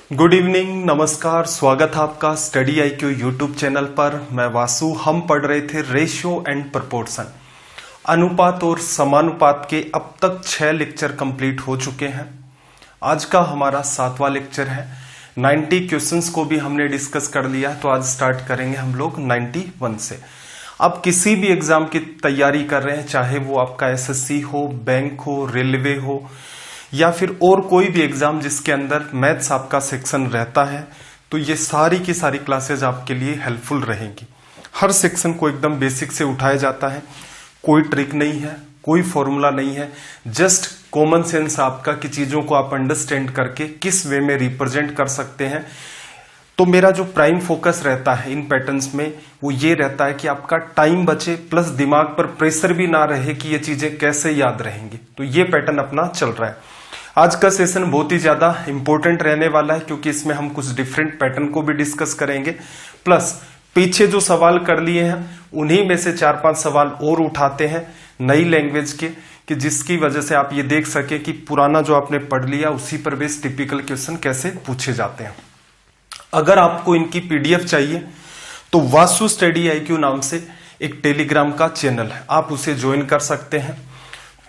Good evening, नमस्कार, स्वागत है आपका स्टडी आईक्यू यूट्यूब चैनल पर। मैं वासु। हम पढ़ रहे थे रेशियो एंड प्रोपोर्शन, अनुपात और समानुपात के अब तक 6 लेक्चर कंप्लीट हो चुके हैं। आज का हमारा 7वां लेक्चर है। 90 क्वेश्चंस को भी हमने डिस्कस कर लिया, तो आज स्टार्ट करेंगे हम लोग 91 से। आप किसी भी एग्जाम की तैयारी कर रहे हैं, चाहे वो आपका एसएससी हो, बैंक हो, रेलवे हो या फिर और कोई भी एग्जाम जिसके अंदर मैथ्स आपका सेक्शन रहता है, तो ये सारी की सारी क्लासेज आपके लिए हेल्पफुल रहेंगी। हर सेक्शन को एकदम बेसिक से उठाया जाता है, कोई ट्रिक नहीं है, कोई फॉर्मूला नहीं है, जस्ट कॉमन सेंस आपका कि चीजों को आप अंडरस्टैंड करके किस वे में रिप्रेजेंट कर सकते हैं। तो मेरा जो प्राइम फोकस रहता है इन पैटर्न्स में वो ये रहता है कि आपका टाइम बचे, प्लस दिमाग पर प्रेशर भी ना रहे कि ये चीजें कैसे याद रहेंगी। तो ये पैटर्न अपना चल रहा है। आज का सेशन बहुत ही ज्यादा इंपॉर्टेंट रहने वाला है, क्योंकि इसमें हम कुछ डिफरेंट पैटर्न को भी डिस्कस करेंगे, प्लस पीछे जो सवाल कर लिए हैं उन्हीं में से 4-5 सवाल और उठाते हैं नई लैंग्वेज के, कि जिसकी वजह से आप ये देख सके कि पुराना जो आपने पढ़ लिया उसी पर बेस टिपिकल क्वेश्चन कैसे पूछे जाते हैं। अगर आपको इनकी पीडीएफ चाहिए तो वासु स्टडी आईक्यू नाम से एक टेलीग्राम का चैनल है, आप उसे ज्वाइन कर सकते हैं।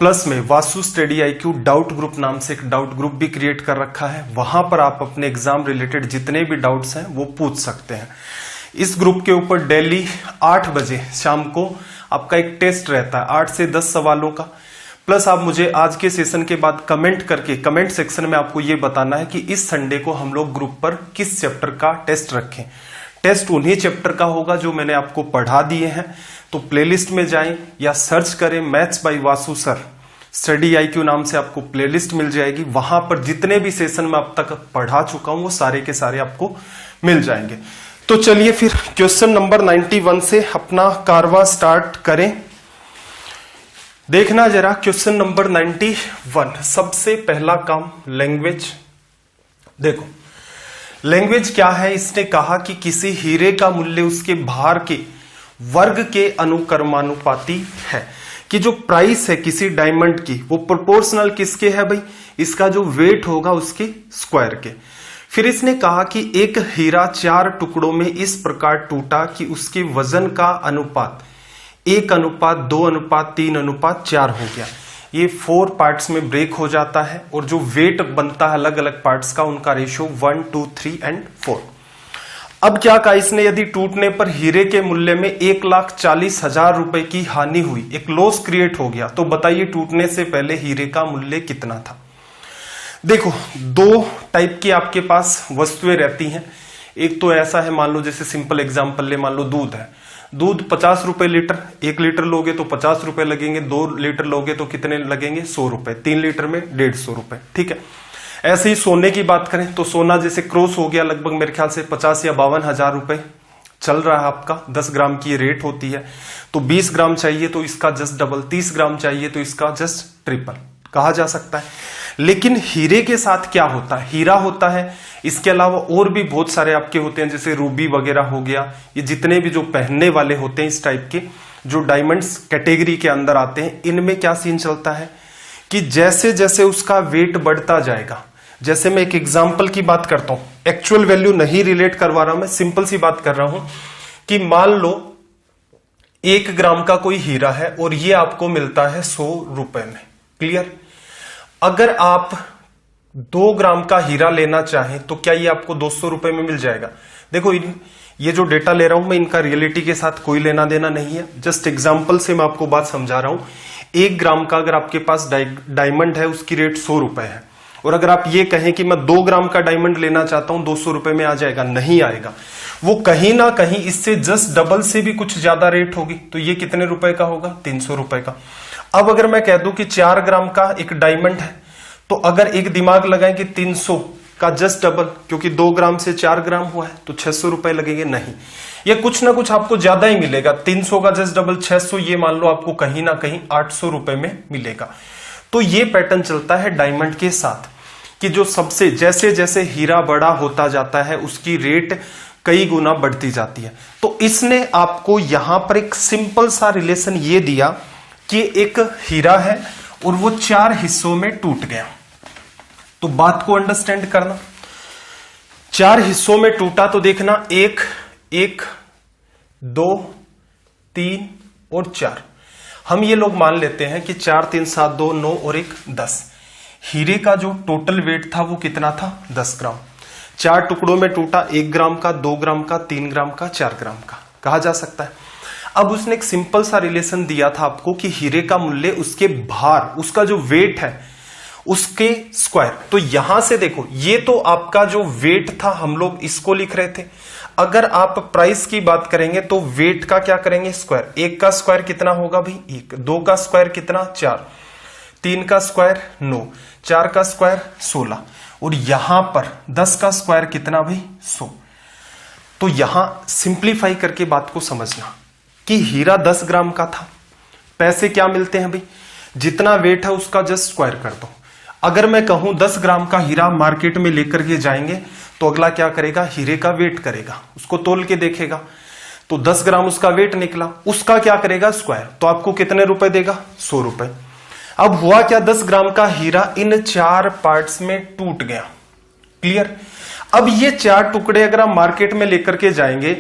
प्लस में Vasu study IQ doubt group नाम से एक डाउट ग्रुप भी क्रिएट कर रखा है, वहां पर आप अपने एग्जाम रिलेटेड जितने भी डाउट्स हैं वो पूछ सकते हैं। इस ग्रुप के ऊपर डेली 8 बजे शाम को आपका एक टेस्ट रहता है, 8 से 10 सवालों का। प्लस आप मुझे आज के सेशन के बाद कमेंट करके कमेंट सेक्शन में आपको ये बताना है कि इस संडे को हम लोग ग्रुप पर किस चैप्टर का टेस्ट रखें। टेस्ट उन्हीं चैप्टर का होगा जो मैंने आपको पढ़ा दिए हैं। तो प्लेलिस्ट में जाएं या सर्च करें maths by Vasu sir, study IQ नाम से आपको प्लेलिस्ट मिल जाएगी। वहां पर जितने भी सेशन मैं अब तक पढ़ा चुका हूं वो सारे के सारे आपको मिल जाएंगे। तो चलिए फिर क्वेश्चन नंबर 91 से अपना कारवां स्टार्ट करें। देखना जरा क्वेश्चन नंबर 91। सबसे पहला काम लैंग्वेज। देखो लैंग्वेज क्या है, इसने कहा कि किसी हीरे का मूल्य उसके भार के वर्ग के अनुक्रमानुपाती है, कि जो प्राइस है किसी डायमंड की वो प्रोपोर्शनल किसके है भाई, इसका जो वेट होगा उसके स्क्वायर के। फिर इसने कहा कि एक हीरा 4 टुकड़ों में इस प्रकार टूटा कि उसके वजन का अनुपात 1:2:3:4 हो गया। ये 4 पार्ट्स में ब्रेक हो जाता है और जो वेट बनता है अलग अलग पार्ट्स का उनका रेशियो 1, 2, 3 एंड 4। अब क्या कहा इसने, यदि टूटने पर हीरे के मूल्य में 1,40,000 रुपए की हानि हुई, एक लॉस क्रिएट हो गया, तो बताइए टूटने से पहले हीरे का मूल्य कितना था। देखो 2 टाइप की आपके पास वस्तुएं रहती हैं। एक तो ऐसा है, मान लो जैसे सिंपल एग्जांपल ले, मान लो दूध है, दूध 50 रुपए लीटर, 1 लीटर लोगे तो 50 रुपए लगेंगे, 2 लीटर लोगे तो कितने लगेंगे 100 रुपए, 3 लीटर में 150 रुपए, ठीक है। ऐसे ही सोने की बात करें तो सोना जैसे क्रॉस हो गया, लगभग मेरे ख्याल से 50 या 52 हजार रुपए चल रहा है आपका, 10 ग्राम की रेट होती है, तो 20 ग्राम चाहिए तो इसका जस्ट डबल, 30 ग्राम चाहिए तो इसका जस्ट ट्रिपल कहा जा सकता है। लेकिन हीरे के साथ क्या होता है, हीरा होता है, इसके अलावा और भी बहुत सारे आपके होते हैं, जैसे रूबी वगैरह हो गया, ये जितने भी जो पहनने वाले होते हैं इस टाइप के जो डायमंड्स कैटेगरी के अंदर आते हैं, इनमें क्या सीन चलता है कि जैसे जैसे उसका वेट बढ़ता जाएगा, जैसे मैं एक एग्जांपल की बात करता हूं, एक्चुअल वैल्यू नहीं रिलेट करवा रहा, मैं सिंपल सी बात कर रहा हूं कि मान लो 1 ग्राम का कोई हीरा है और ये आपको मिलता है 100 रुपए में, क्लियर। अगर आप 2 ग्राम का हीरा लेना चाहें तो क्या ये आपको 200 रुपए में मिल जाएगा। देखो ये जो डेटा ले रहा हूं मैं, इनका रियलिटी के साथ कोई लेना देना नहीं है, जस्ट एग्जांपल से मैं आपको बात समझा रहा हूं। 1 ग्राम का अगर आपके पास डायमंड है उसकी रेट 100 रुपए है, और अगर आप ये कहें कि मैं 2 ग्राम का डायमंड लेना चाहता हूं 200 रुपए में आ जाएगा, नहीं आएगा। वो कहीं ना कहीं इससे जस्ट डबल से भी कुछ ज्यादा रेट होगी, तो ये कितने रुपए का होगा, 300 रुपए का। अब अगर मैं कह दूं कि 4 ग्राम का एक डायमंड है, तो अगर एक दिमाग लगाएं कि 300 का जस्ट डबल, क्योंकि 2 ग्राम से 4 ग्राम हुआ है तो 600 रुपए लगेंगे, नहीं, ये कुछ ना कुछ आपको ज्यादा ही मिलेगा। 300 का जस्ट डबल 600, ये मान लो आपको कहीं ना कहीं 800 रुपए में मिलेगा। तो ये पैटर्न चलता है डायमंड के साथ कि जो सबसे जैसे जैसे हीरा बड़ा होता जाता है उसकी रेट कई गुना बढ़ती जाती है। तो इसने आपको यहां पर एक सिंपल सा रिलेशन ये दिया कि एक हीरा है और वो 4 हिस्सों में टूट गया। तो बात को अंडरस्टैंड करना, 4 हिस्सों में टूटा तो देखना 1, 1, 2, 3 और 4। हम ये लोग मान लेते हैं कि 4, 3, 7, 2, 9 और 1, 10। हीरे का जो टोटल वेट था वो कितना था? 10 ग्राम। 4 टुकड़ों में टूटा, 1 ग्राम का, 2 ग्राम का, 3 ग्राम का, 4 ग्राम का कहा जा सकता है। अब उसने एक सिंपल सा रिलेशन दिया था आपको कि हीरे का मूल्य उसके भार, उसका जो वेट है उसके स्क्वायर। तो यहां से देखो, ये तो आपका जो वेट था हम लोग इसको लिख रहे थे। अगर आप प्राइस की बात करेंगे तो वेट का क्या करेंगे? स्क्वायर। 1 का स्क्वायर कितना होगा भाई? 1। 2 का स्क्वायर कितना? 4। 3 का स्क्वायर 9। 4 का स्क्वायर 16। और यहां पर 10 का स्क्वायर कितना भाई? 100। तो यहां सिंप्लीफाई करके बात को समझना कि हीरा 10 ग्राम का था। पैसे क्या मिलते हैं भाई? जितना वेट है उसका जस्ट स्क्वायर कर दो। अगर मैं कहूं 10 ग्राम का हीरा मार्केट में लेकर के जाएंगे तो अगला क्या करेगा? हीरे का वेट करेगा, उसको तोल के देखेगा। तो 10 ग्राम उसका वेट निकला, उसका क्या करेगा? स्क्वायर। तो आपको कितने रुपए देगा? 100 रुपए। अब हुआ क्या? 10 ग्राम का हीरा इन 4 पार्ट्स में टूट गया। क्लियर? अब ये 4 टुकड़े अगर आप मार्केट में लेकर के जाएंगे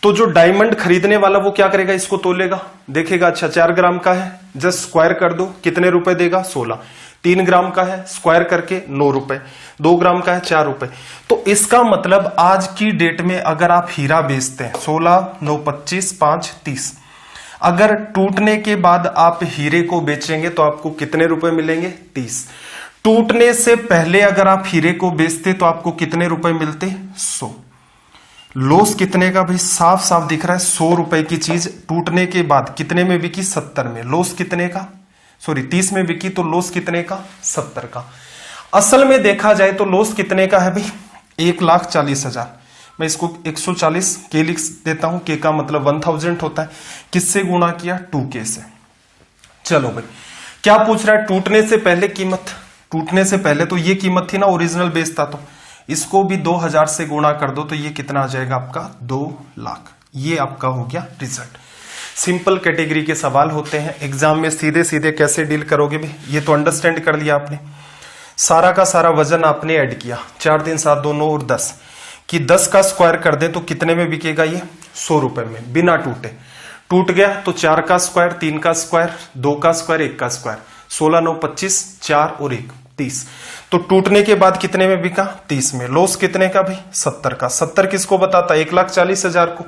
तो जो डायमंड खरीदने वाला वो क्या करेगा? इसको तोलेगा, देखेगा अच्छा 4 ग्राम का है, जस्ट स्क्वायर कर दो, कितने रुपए देगा? 16। 3 ग्राम का है, स्क्वायर करके 9 रुपए। 2 ग्राम का है, 4 रुपए। तो इसका मतलब आज की डेट में अगर आप हीरा बेचते हैं 16, 9, 25, 5, 30, अगर टूटने के बाद आप हीरे को बेचेंगे तो आपको कितने रुपए मिलेंगे? 30। टूटने से पहले अगर आप हीरे को बेचते तो आपको कितने रुपए मिलते? 100। लॉस कितने का भाई? साफ साफ दिख रहा है, 100 रुपए की चीज टूटने के बाद कितने में बिकी? 70 में। लॉस कितने का? 30 में बिकी, तो लॉस कितने का? 70 का। असल में देखा जाए तो लॉस कितने का है भाई? 1,40,000। मैं इसको 140 के लिख देता हूं, के का मतलब 1000 होता है। किससे गुणा किया? 2K से। चलो भाई, क्या पूछ रहा है? टूटने से पहले कीमत। टूटने से पहले तो ये कीमत थी ना, ओरिजिनल बेचता तो। इसको भी 2000 से गुणा कर दो तो ये कितना आ जाएगा आपका? 2 लाख। ये आपका हो गया रिजल्ट। सिंपल कैटेगरी के सवाल होते हैं एग्जाम में, सीधे सीधे कैसे डील करोगे भाई? ये तो अंडरस्टैंड कर लिया आपने। सारा का सारा वजन आपने ऐड किया, 4, 3, 7, 2, 9 और 10 कि 10 का स्क्वायर कर दे तो कितने में बिकेगा? ये 100 रुपए में, बिना टूटे। टूट गया तो 4 का स्क्वायर, 3 का स्क्वायर, 2 का स्क्वायर, 1 का स्क्वायर। 16, 9, 25, 4 और 1, 30। तो टूटने के बाद कितने में बिका? 30 में। लॉस कितने का भाई? 70 का। 70 किसको बताता? 1,40,000 को।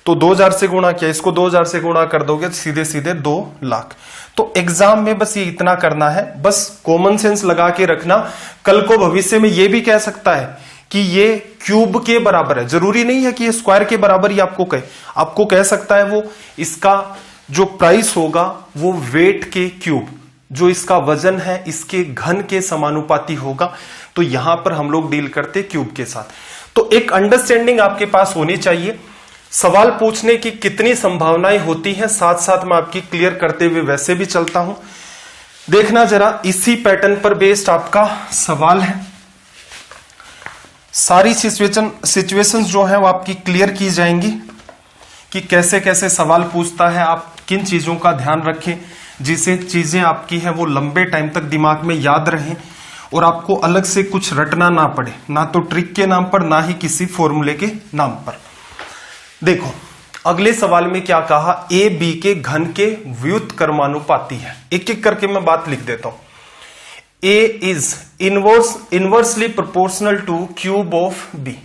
तो 2000 से गुणा किया, इसको 2000 से गुणा कर दोगे तो सीधे सीधे 2 लाख। तो एग्जाम में बस ये इतना करना है, बस कॉमन सेंस लगा के रखना। कल को भविष्य में ये भी कह सकता है कि ये क्यूब के बराबर है, जरूरी नहीं है कि ये स्क्वायर के बराबर ही आपको कहे। आपको कह सकता है वो इसका जो प्राइस होगा वो वेट के क्यूब, जो इसका वजन है इसके घन के समानुपाती होगा। तो यहां पर हम लोग डील करते क्यूब के साथ। तो एक अंडरस्टैंडिंग आपके पास होनी चाहिए। सवाल पूछने की कितनी संभावनाएं होती हैं, साथ साथ मैं आपकी क्लियर करते हुए वैसे भी चलता हूं। देखना जरा, इसी पैटर्न पर बेस्ड आपका सवाल है। सारी सिचुएशंस जो है वो आपकी क्लियर की जाएंगी कि कैसे कैसे सवाल पूछता है, आप किन चीजों का ध्यान रखें जिससे चीजें आपकी है वो लंबे टाइम तक दिमाग में याद रहें और आपको अलग से कुछ रटना ना पड़े, ना तो ट्रिक के नाम पर ना ही किसी फॉर्मूले के नाम पर। देखो अगले सवाल में क्या कहा? ए बी के घन के व्युत्क्रमानुपाती है। एक एक करके मैं बात लिख देता हूं। A is inversely proportional to cube of B.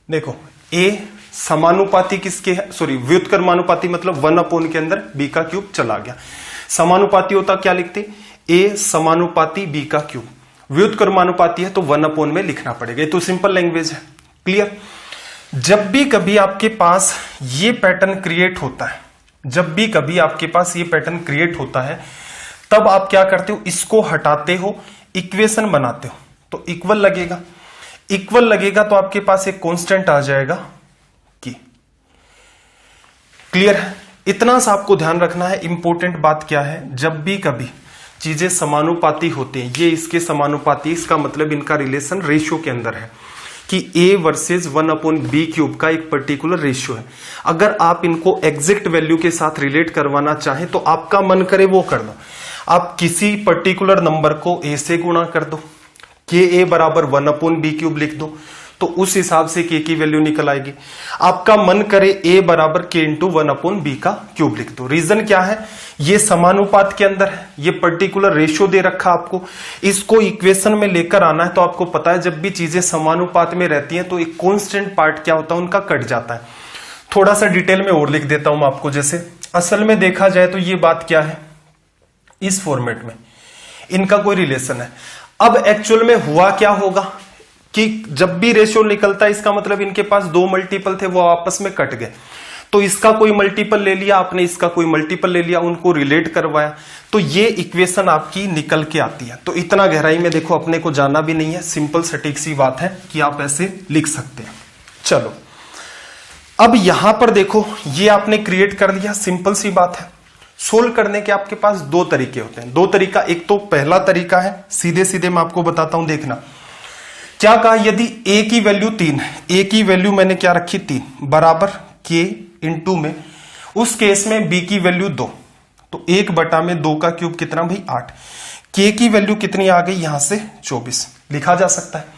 देखो ए समानुपाती किसके है? व्युत्क्रमानुपाती मतलब 1 के अंदर बी का क्यूब चला गया। समानुपाती होता क्या लिखते? ए समानुपाती बी का क्यूब। व्युत्क्रमानुपाती है तो 1 में लिखना पड़ेगा। ये तो सिंपल लैंग्वेज है। क्लियर? जब भी कभी आपके पास ये पैटर्न क्रिएट होता है, जब भी कभी आपके पास ये पैटर्न क्रिएट होता है, तब आप क्या करते हो? इसको हटाते हो, इक्वेशन बनाते हो तो इक्वल लगेगा। इक्वल लगेगा तो आपके पास एक कांस्टेंट आ जाएगा की। क्लियर है? इतना सा आपको ध्यान रखना है। इंपॉर्टेंट बात क्या है? जब भी कभी चीजें समानुपाती होती हैं, ये इसके समानुपाती, इसका मतलब इनका रिलेशन रेशियो के अंदर है कि a वर्सेस 1/b क्यूब का एक पर्टिकुलर रेशियो है। अगर आप इनको एग्जैक्ट वैल्यू के साथ रिलेट करवाना चाहें तो आपका मन करे वो कर दो। आप किसी पर्टिकुलर नंबर को a से गुणा कर दो, के ए बराबर 1/b³ लिख दो, तो उस हिसाब से के की वैल्यू निकल आएगी। आपका मन करे ए बराबर के इंटू 1/b³ लिख दो। रीजन क्या है, ये समानुपात के अंदर है, ये पर्टिकुलर रेशियो दे रखा आपको, इसको इक्वेशन में लेकर आना है। तो आपको पता है जब भी चीजें समानुपात में रहती हैं तो एक कांस्टेंट पार्ट क्या होता है, उनका कट जाता है। थोड़ा सा डिटेल में और लिख देता हूं आपको। जैसे असल में देखा जाए तो ये बात क्या है, इस फॉर्मेट में इनका कोई रिलेशन है। अब एक्चुअल में हुआ क्या होगा कि जब भी रेशियो निकलता है इसका मतलब इनके पास दो मल्टीपल थे, वो आपस में कट गए। तो इसका कोई मल्टीपल ले लिया आपने, इसका कोई मल्टीपल ले लिया, उनको रिलेट करवाया, तो ये इक्वेशन आपकी निकल के आती है। तो इतना गहराई में देखो अपने को जाना भी नहीं है, सिंपल सटीक सी बात है कि आप ऐसे लिख सकते हैं। चलो अब यहां पर देखो, ये आपने क्रिएट कर लिया, सिंपल सी बात है। सोल्व करने के आपके पास दो तरीके होते हैं, दो तरीका। एक तो पहला तरीका है, सीधे सीधे मैं आपको बताता हूं, देखना क्या कहा। यदि a की वैल्यू 3 है, a की वैल्यू मैंने क्या रखी 3 बराबर k इंटू में, उस केस में b की वैल्यू 2, तो 1/2 का क्यूब कितना भाई 8। k की वैल्यू कितनी आ गई यहां से 24 लिखा जा सकता है।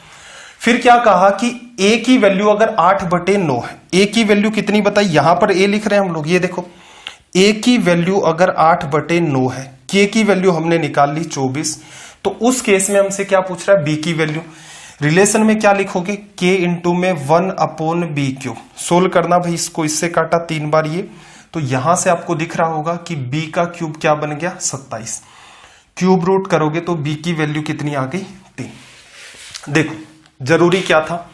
फिर क्या कहा कि a की वैल्यू अगर 8/9 है, a की वैल्यू कितनी बताई, यहां पर a लिख रहे हैं हम लोग, ये देखो a की वैल्यू अगर 8/9 है, k की वैल्यू हमने निकाल ली 24, तो उस केस में हमसे क्या पूछ रहा है, b की वैल्यू। रिलेशन में क्या लिखोगे, k इंटू में 1/b³। सोल्व करना भाई, इसको इससे काटा 3 बार ये, तो यहां से आपको दिख रहा होगा कि b का क्यूब क्या बन गया 27। क्यूब रूट करोगे तो b की वैल्यू कितनी आ गई 3। देखो जरूरी क्या था,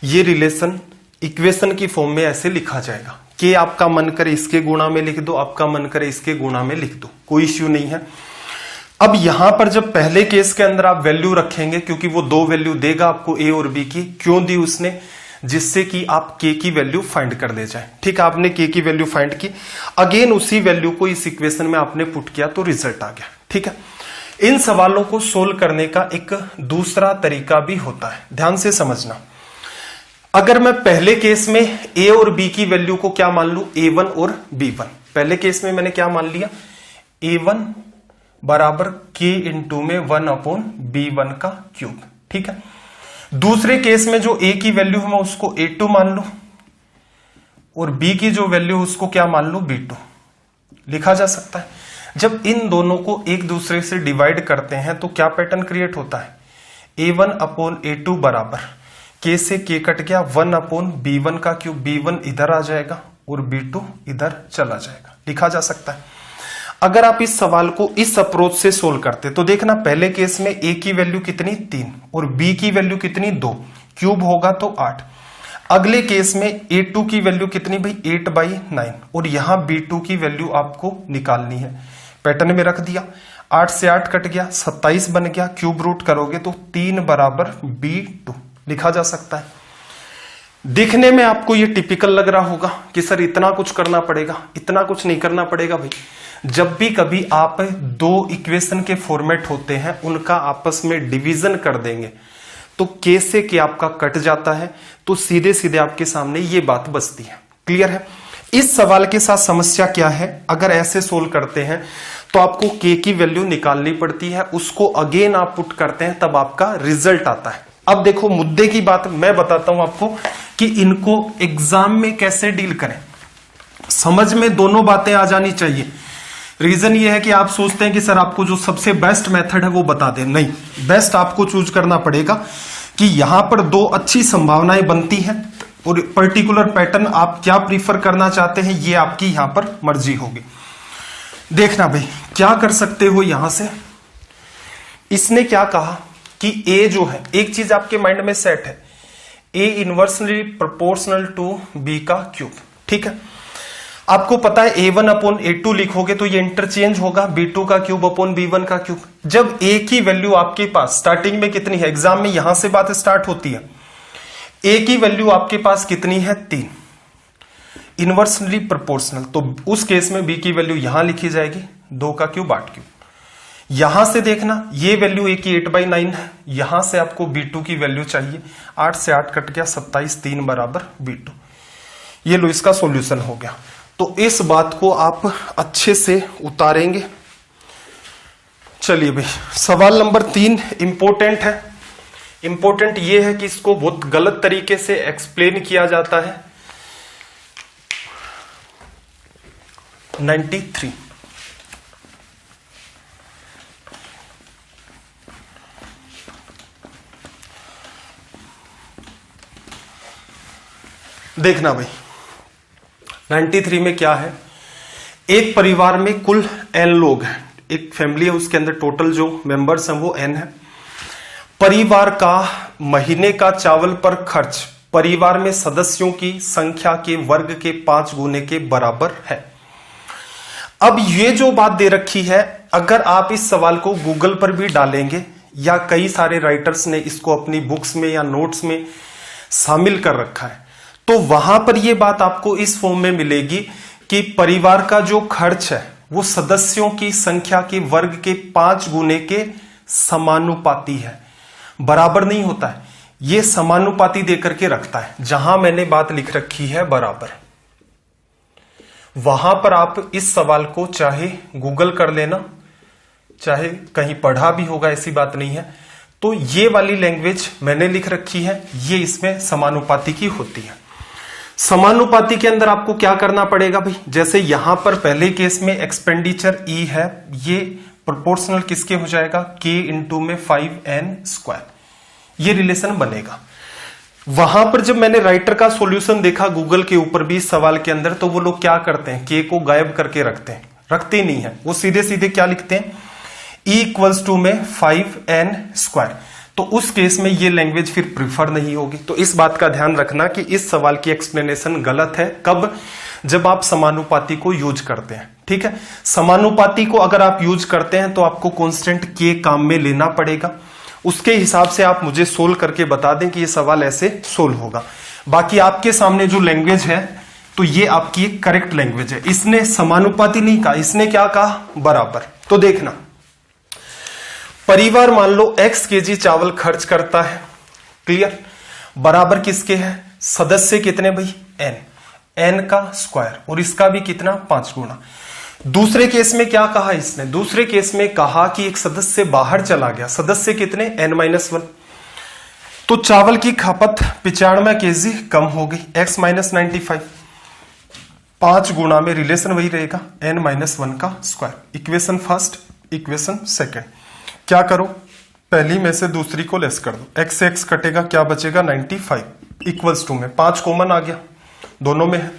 ये रिलेशन इक्वेशन की फॉर्म में ऐसे लिखा जाएगा। k आपका मन करे इसके गुणा में लिख दो, आपका मन करे इसके गुणा में लिख दो, कोई इश्यू नहीं है। अब यहां पर जब पहले केस के अंदर आप वैल्यू रखेंगे, क्योंकि वो दो वैल्यू देगा आपको a और b की, क्यों दी उसने, जिससे कि आप k की वैल्यू फाइंड कर ले जाए। ठीक है, आपने k की वैल्यू फाइंड की, अगेन उसी वैल्यू को इस इक्वेशन में आपने पुट किया तो रिजल्ट आ गया। ठीक है, इन सवालों को सोल्व करने का एक दूसरा तरीका भी होता है, ध्यान से समझना। अगर मैं पहले केस में a और b की वैल्यू को क्या मान लू, a1 और b1। पहले केस में मैंने क्या मान लिया, a1 बराबर k इंटू में 1/b1 का क्यूब। ठीक है, दूसरे केस में जो a की वैल्यू है मैं उसको a2 मान लू, और b की जो वैल्यू उसको क्या मान लू, b2 लिखा जा सकता है। जब इन दोनों को एक दूसरे से डिवाइड करते हैं तो क्या पैटर्न क्रिएट होता है, a1/a2 बराबर k से k कट गया 1/b1 का क्यूब, b1 इधर आ जाएगा और b2 इधर चला जाएगा, लिखा जा सकता है। अगर आप इस सवाल को इस अप्रोच से सोल्व करते तो देखना, पहले केस में a की वैल्यू कितनी 3 और b की वैल्यू कितनी 2, क्यूब होगा तो 8। अगले केस में a2 की वैल्यू कितनी भाई 8/9, और यहां b2 की वैल्यू आपको निकालनी है। पैटर्न में रख दिया, 8 से 8 कट गया 27 बन गया, क्यूब रूट करोगे तो 3 बराबर b2 लिखा जा सकता है। दिखने में आपको ये टिपिकल लग रहा होगा कि सर इतना कुछ करना पड़ेगा, इतना कुछ नहीं करना पड़ेगा भाई। जब भी कभी आप दो इक्वेशन के फॉर्मेट होते हैं उनका आपस में डिवीजन कर देंगे तो k से k आपका कट जाता है, तो सीधे सीधे आपके सामने ये बात बचती है। क्लियर है। इस सवाल के साथ समस्या क्या है, अगर ऐसे सोल्व करते हैं तो आपको k की वैल्यू निकालनी पड़ती है, उसको अगेन आप पुट करते हैं तब आपका रिजल्ट आता है। अब देखो मुद्दे की बात मैं बताता हूं आपको कि इनको एग्जाम में कैसे डील करें। समझ में दोनों बातें आ जानी चाहिए। रीजन ये है कि आप सोचते हैं कि सर आपको जो सबसे बेस्ट मेथड है वो बता दें, नहीं, बेस्ट आपको चूज करना पड़ेगा कि यहां पर दो अच्छी संभावनाएं बनती हैं और पर्टिकुलर पैटर्न आप क्या प्रीफर करना चाहते हैं ये आपकी यहां पर मर्जी होगी। देखना भाई क्या कर सकते हो, यहां से इसने क्या कहा कि a जो है, एक चीज आपके माइंड में सेट है, a inversely proportional to b का क्यूब। ठीक है, आपको पता है a1/a2 लिखोगे तो ये इंटरचेंज होगा, b2 का क्यूब अपॉन b1 का क्यूब। जब a की वैल्यू आपके पास स्टार्टिंग में कितनी है, एग्जाम में यहां से बात स्टार्ट होती है, a की वैल्यू आपके पास कितनी है 3, इनवर्सली प्रोपोर्शनल, तो उस केस में b की वैल्यू यहां लिखी जाएगी 2 का क्यूब 8 क्यूब। यहां से देखना ये वैल्यू a की 8/9 है, यहां से आपको b2 की वैल्यू चाहिए, 8 से 8 कट गया 27, 3 बराबर b2। ये लो इसका सॉल्यूशन हो गया। तो इस बात को आप अच्छे से उतारेंगे। चलिए भाई सवाल नंबर 3 इंपॉर्टेंट है, इंपॉर्टेंट ये है कि इसको बहुत गलत तरीके से एक्सप्लेन किया जाता है। 93 देखना भाई, 93 में क्या है, एक परिवार में कुल n लोग हैं, एक फैमिली है, उसके अंदर टोटल जो मेंबर्स हैं वो n है। परिवार का महीने का चावल पर खर्च परिवार में सदस्यों की संख्या के वर्ग के 5 गुने के बराबर है। अब ये जो बात दे रखी है, अगर आप इस सवाल को गूगल पर भी डालेंगे या कई सारे राइटर्स ने इसको अपनी बुक्स में या नोट्स में शामिल कर रखा है, तो वहां पर यह बात आपको इस फॉर्म में मिलेगी कि परिवार का जो खर्च है वो सदस्यों की संख्या के वर्ग के 5 गुने के समानुपाती है, बराबर नहीं होता है, ये समानुपाती देकर के रखता है। जहां मैंने बात लिख रखी है बराबर, वहां पर आप इस सवाल को चाहे गूगल कर लेना, चाहे कहीं पढ़ा भी होगा, ऐसी बात नहीं है। तो ये वाली लैंग्वेज मैंने लिख रखी है, ये इसमें समानुपाती की होती है। समानुपाती के अंदर आपको क्या करना पड़ेगा भाई, जैसे यहां पर पहले केस में एक्सपेंडिचर ई है, ये प्रोपोर्शनल किसके हो जाएगा, के इंटू में 5n², ये रिलेशन बनेगा। वहां पर जब मैंने राइटर का सॉल्यूशन देखा गूगल के ऊपर भी इस सवाल के अंदर, तो वो लोग क्या करते हैं, के को गायब करके रखते नहीं है, वो सीधे सीधे क्या लिखते हैं, E इक्वल्स टू में 5n²। तो उस केस में ये लैंग्वेज फिर प्रिफर नहीं होगी। तो इस बात का ध्यान रखना कि इस सवाल की एक्सप्लेनेशन गलत है, कब, जब आप समानुपाती को यूज करते हैं। ठीक है, समानुपाती को अगर आप यूज करते हैं तो आपको कांस्टेंट के काम में लेना पड़ेगा, उसके हिसाब से आप मुझे सोल्व करके बता दें कि ये सवाल ऐसे सोल्व होगा। बाकी आपके सामने जो लैंग्वेज है तो ये आपकी एक करेक्ट लैंग्वेज है, इसने समानुपाती नहीं कहा, इसने क्या कहा, बराबर। तो देखना, परिवार मान लो x केजी चावल खर्च करता है, क्लियर, बराबर किसके है, सदस्य कितने भाई, n का स्क्वायर, और इसका भी कितना, 5 गुना। दूसरे केस में क्या कहा इसने, दूसरे केस में कहा कि एक सदस्य बाहर चला गया, सदस्य कितने, n-1, तो चावल की खपत 95 केजी कम हो गई, x - 95, 5 गुना में रिलेशन वही रहेगा, n-1 का square. Equation first, equation second, क्या करो, पहली में से दूसरी को लेस कर दो, x से x कटेगा, क्या बचेगा, 95 इक्वल्स टू में 5 कॉमन आ गया, दोनों में है,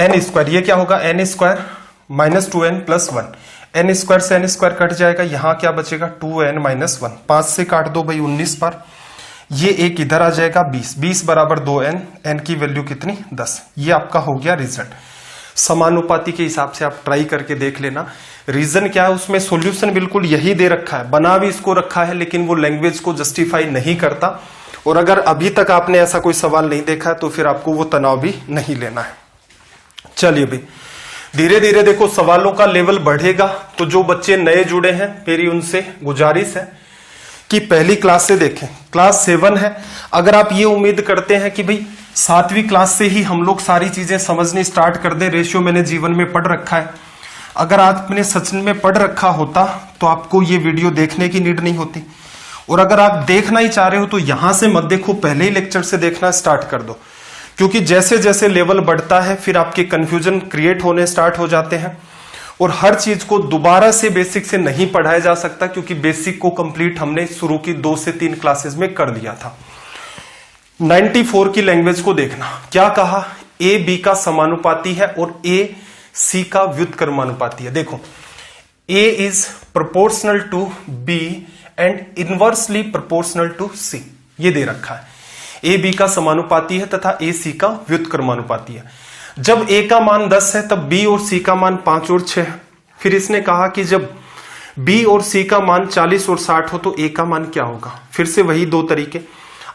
n², ये क्या होगा, n² - 2n + 1, n² से n² कट जाएगा, यहां क्या बचेगा, 2n - 1, 5 से काट दो भाई 19 बार, ये एक इधर आ जाएगा 20, 20 बराबर 2n, n की वैल्यू कितनी, 10। ये आपका हो गया रिजल्ट। समानुपाती के हिसाब से आप ट्राई करके देख लेना। रीजन क्या है, उसमें सॉल्यूशन बिल्कुल यही दे रखा है, बना भी इसको रखा है, लेकिन वो लैंग्वेज को जस्टिफाई नहीं करता। और अगर अभी तक आपने ऐसा कोई सवाल नहीं देखा तो फिर आपको वो तनाव भी नहीं लेना है। चलिए भाई, धीरे धीरे देखो सवालों का लेवल बढ़ेगा, तो जो बच्चे नए जुड़े हैं मेरी उनसे गुजारिश है कि पहली क्लास से देखें, क्लास 7 है। अगर आप ये उम्मीद करते हैं कि भाई 7वीं क्लास से ही हम लोग सारी चीजें समझनी स्टार्ट कर दें, रेशियो मैंने जीवन में पढ़ रखा है, अगर आपने सच में पढ़ रखा होता तो आपको ये वीडियो देखने की नीड नहीं होती। और अगर आप देखना ही चाह रहे हो तो यहां से मत देखो, पहले ही लेक्चर से देखना स्टार्ट कर दो, क्योंकि जैसे जैसे लेवल बढ़ता है फिर आपके कंफ्यूजन क्रिएट होने स्टार्ट हो जाते हैं, और हर चीज को दोबारा से बेसिक से नहीं पढ़ाया जा सकता, क्योंकि बेसिक को कंप्लीट हमने शुरू की 2 से 3 क्लासेस में कर लिया था। 94 की लैंग्वेज को देखना, क्या कहा, ए बी का समानुपाती है और ए सी का व्युत्क्रमानुपाती है। देखो, A is proportional to B and inversely proportional to C, ये दे रखा है। ए बी का समानुपाती है तथा ए सी का व्युत्क्रमानुपाती है। जब ए का मान 10 है तब बी और सी का मान 5 और 6 है। फिर इसने कहा कि जब बी और सी का मान 40 और 60 हो तो ए का मान क्या होगा। फिर से वही 2 तरीके,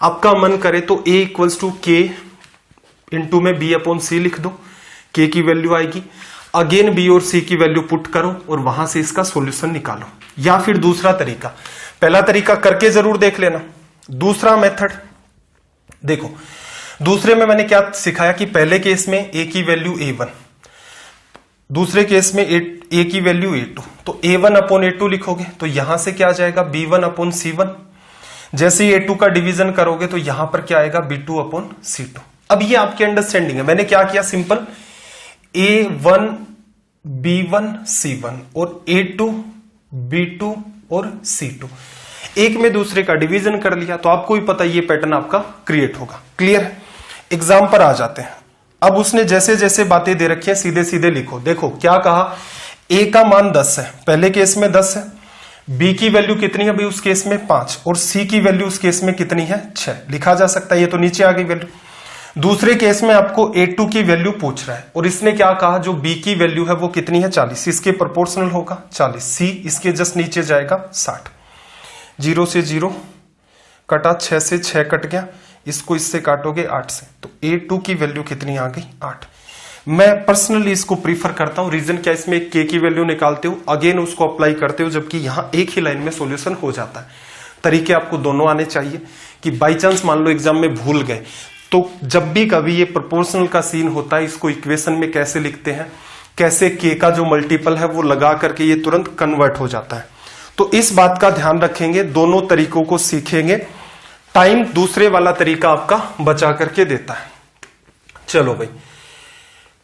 आपका मन करे तो ए इक्वल्स टू के इंटू में बी अपॉन सी लिख दो, के की वैल्यू आएगी, अगेन बी और सी की वैल्यू पुट करो और वहां से इसका सॉल्यूशन निकालो। या फिर दूसरा तरीका, पहला तरीका करके जरूर देख लेना, दूसरा मेथड देखो, दूसरे में मैंने क्या सिखाया कि पहले केस में ए की वैल्यू a1, दूसरे केस में ए की वैल्यू a2, तो a1 अपॉन a2 लिखोगे तो यहां से क्या आ जाएगा, b1 अपॉन c1। जैसे ही A2 का डिवीजन करोगे तो यहां पर क्या आएगा, B2/C2। अब ये आपकी अंडरस्टैंडिंग है। मैंने क्या किया, सिंपल A1 B1 C1 और A2 B2 और C2 एक में दूसरे का डिवीजन कर लिया, तो आपको भी पता ये पैटर्न आपका क्रिएट होगा। क्लियर है? एग्जाम पर आ जाते हैं। अब उसने जैसे जैसे बातें दे रखी है सीधे सीधे लिखो। देखो क्या कहा, A का मान 10 है, पहले केस में 10 है, B की वैल्यू कितनी है भाई उस केस में 5, और C की वैल्यू उस केस में कितनी है 6। लिखा जा सकता है, ये तो नीचे आ गई वैल्यू। दूसरे केस में आपको A2 की वैल्यू पूछ रहा है और इसने क्या कहा, जो B की वैल्यू है वो कितनी है 40, इसके प्रोपोर्शनल होगा 40, C इसके जस्ट नीचे जाएगा 60। 0 से 0 कटा, 6 से 6 कट गया, इसको इससे काटोगे 8 से, तो A2 की वैल्यू कितनी आ गई 8। मैं पर्सनली इसको प्रीफर करता हूं, रीजन क्या, इसमें K की वैल्यू निकालते हो, अगेन उसको अप्लाई करते हो, जबकि यहां एक ही लाइन में सॉल्यूशन हो जाता है। तरीके आपको दोनों आने चाहिए कि बाई चांस मान लो एग्जाम में भूल गए, तो जब भी कभी ये प्रोपोर्शनल का सीन होता है, इसको इक्वेशन में कैसे लिखते हैं, कैसे K का जो मल्टीपल है वो लगा करके ये तुरंत कन्वर्ट हो जाता है। तो इस बात का ध्यान रखेंगे, दोनों तरीकों को सीखेंगे, टाइम दूसरे वाला तरीका आपका बचा करके देता है। चलो भाई,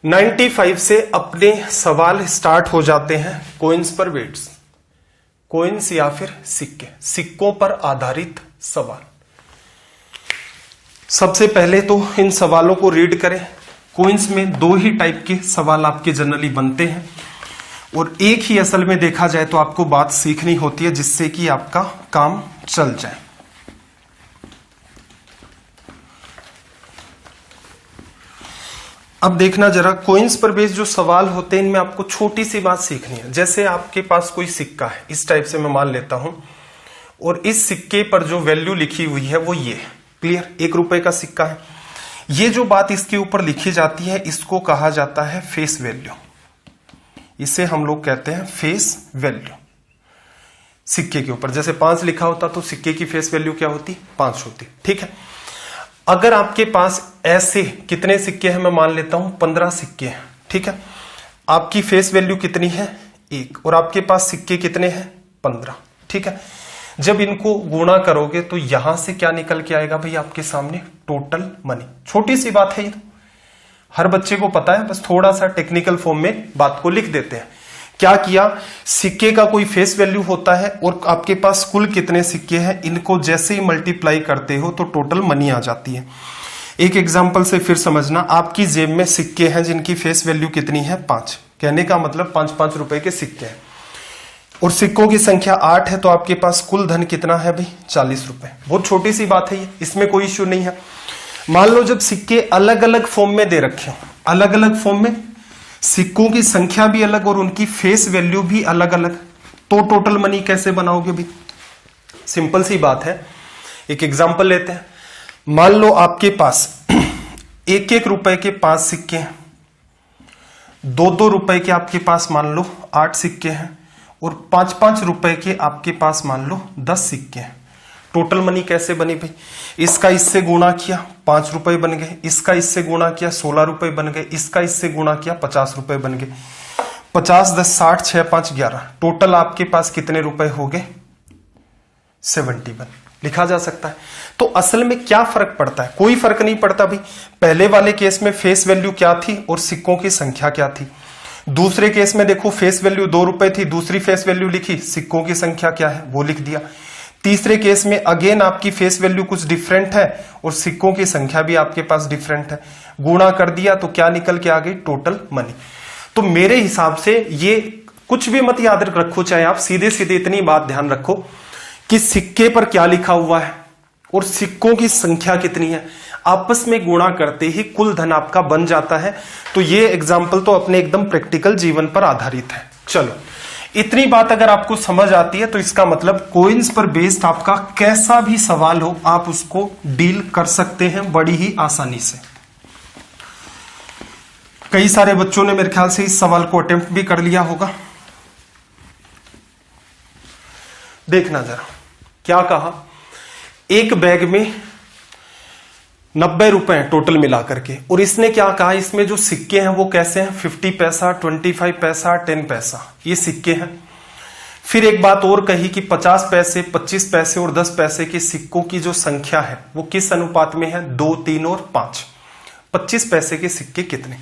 95 से अपने सवाल स्टार्ट हो जाते हैं कॉइन्स पर वेट्स, कॉइन्स या फिर सिक्के, सिक्कों पर आधारित सवाल। सबसे पहले तो इन सवालों को रीड करें। कॉइन्स में 2 ही टाइप के सवाल आपके जनरली बनते हैं और एक ही असल में देखा जाए तो आपको बात सीखनी होती है जिससे कि आपका काम चल जाए। अब देखना जरा, कॉइन्स पर बेस्ड जो सवाल होते हैं इनमें आपको छोटी सी बात सीखनी है। जैसे आपके पास कोई सिक्का है, इस टाइप से मैं मान लेता हूं, और इस सिक्के पर जो वैल्यू लिखी हुई है वो ये, क्लियर, 1 रुपए का सिक्का है। ये जो बात इसके ऊपर लिखी जाती है इसको कहा जाता है फेस वैल्यू, इसे हम लोग कहते हैं फेस वैल्यू। सिक्के के ऊपर जैसे 5 लिखा होता तो सिक्के की फेस वैल्यू क्या होती, 5 होती, ठीक है। अगर आपके पास ऐसे कितने सिक्के हैं, मैं मान लेता हूं 15 सिक्के हैं, ठीक है, आपकी फेस वैल्यू कितनी है 1, और आपके पास सिक्के कितने हैं 15, ठीक है। जब इनको गुणा करोगे तो यहां से क्या निकल के आएगा भाई आपके सामने, टोटल मनी। छोटी सी बात है ये तो, हर बच्चे को पता है, बस थोड़ा सा टेक्निकल फॉर्म में बात को लिख देते हैं। क्या किया, सिक्के का कोई फेस वैल्यू होता है और आपके पास कुल कितने सिक्के हैं, इनको जैसे ही मल्टीप्लाई करते हो तो टोटल मनी आ जाती है। एक एग्जांपल से फिर समझना, आपकी जेब में सिक्के हैं जिनकी फेस वैल्यू कितनी है 5, कहने का मतलब 5-5 रुपए के सिक्के हैं, और सिक्कों की संख्या 8 है, तो आपके पास कुल धन कितना है भाई 40 रुपए। बहुत छोटी सी बात है ये, इसमें कोई इश्यू नहीं है। मान लो जब सिक्के अलग अलग फॉर्म में दे रखे हो, अलग अलग फॉर्म में, सिक्कों की संख्या भी अलग और उनकी फेस वैल्यू भी अलग अलग, तो टोटल मनी कैसे बनाओगे भाई? सिंपल सी बात है, एक एग्जांपल लेते हैं। मान लो आपके पास 1-1 रुपए के 5 सिक्के हैं, 2-2 रुपए के आपके पास मान लो 8 सिक्के हैं, और 5-5 रुपए के आपके पास मान लो 10 सिक्के हैं। टोटल मनी कैसे बनी भाई? इसका इससे गुणा किया 5 रुपए बन गए, इसका इससे गुणा किया 16 रुपए बन गए, इसका इससे गुणा किया 50 रुपए बन गए। 50 10 60 6 5 11, टोटल आपके पास कितने रुपए हो गए 71, लिखा जा सकता है। तो असल में क्या फर्क पड़ता है? कोई फर्क नहीं पड़ता भाई। पहले वाले केस में फेस वैल्यू क्या थी और सिक्कों की संख्या क्या थी। दूसरे केस में देखो फेस वैल्यू 2 रुपए थी, दूसरी फेस वैल्यू लिखी, सिक्कों की संख्या क्या है वो लिख दिया। तीसरे केस में अगेन आपकी फेस वैल्यू कुछ डिफरेंट है और सिक्कों की संख्या भी आपके पास डिफरेंट है, गुणा कर दिया तो क्या निकल के आ गई टोटल मनी। तो मेरे हिसाब से ये कुछ भी मत याद रखो, चाहे आप सीधे सीधे इतनी बात ध्यान रखो कि सिक्के पर क्या लिखा हुआ है और सिक्कों की संख्या कितनी है, आपस में गुणा करते ही कुल धन आपका बन जाता है। तो ये एग्जाम्पल तो अपने एकदम प्रैक्टिकल जीवन पर आधारित है। चलो, इतनी बात अगर आपको समझ आती है तो इसका मतलब कॉइन्स पर बेस्ड आपका कैसा भी सवाल हो आप उसको डील कर सकते हैं बड़ी ही आसानी से। कई सारे बच्चों ने मेरे ख्याल से इस सवाल को अटेम्प्ट भी कर लिया होगा। देखना जरा क्या कहा, एक बैग में 90 रुपए हैं टोटल मिला करके, और इसने क्या कहा, इसमें जो सिक्के हैं वो कैसे हैं, 50 पैसा, 25 पैसा, 10 पैसा, ये सिक्के हैं। फिर एक बात और कही कि 50 पैसे, 25 पैसे और 10 पैसे के सिक्कों की जो संख्या है वो किस अनुपात में है? 2, 3 और 5। 25 पैसे के सिक्के कितने?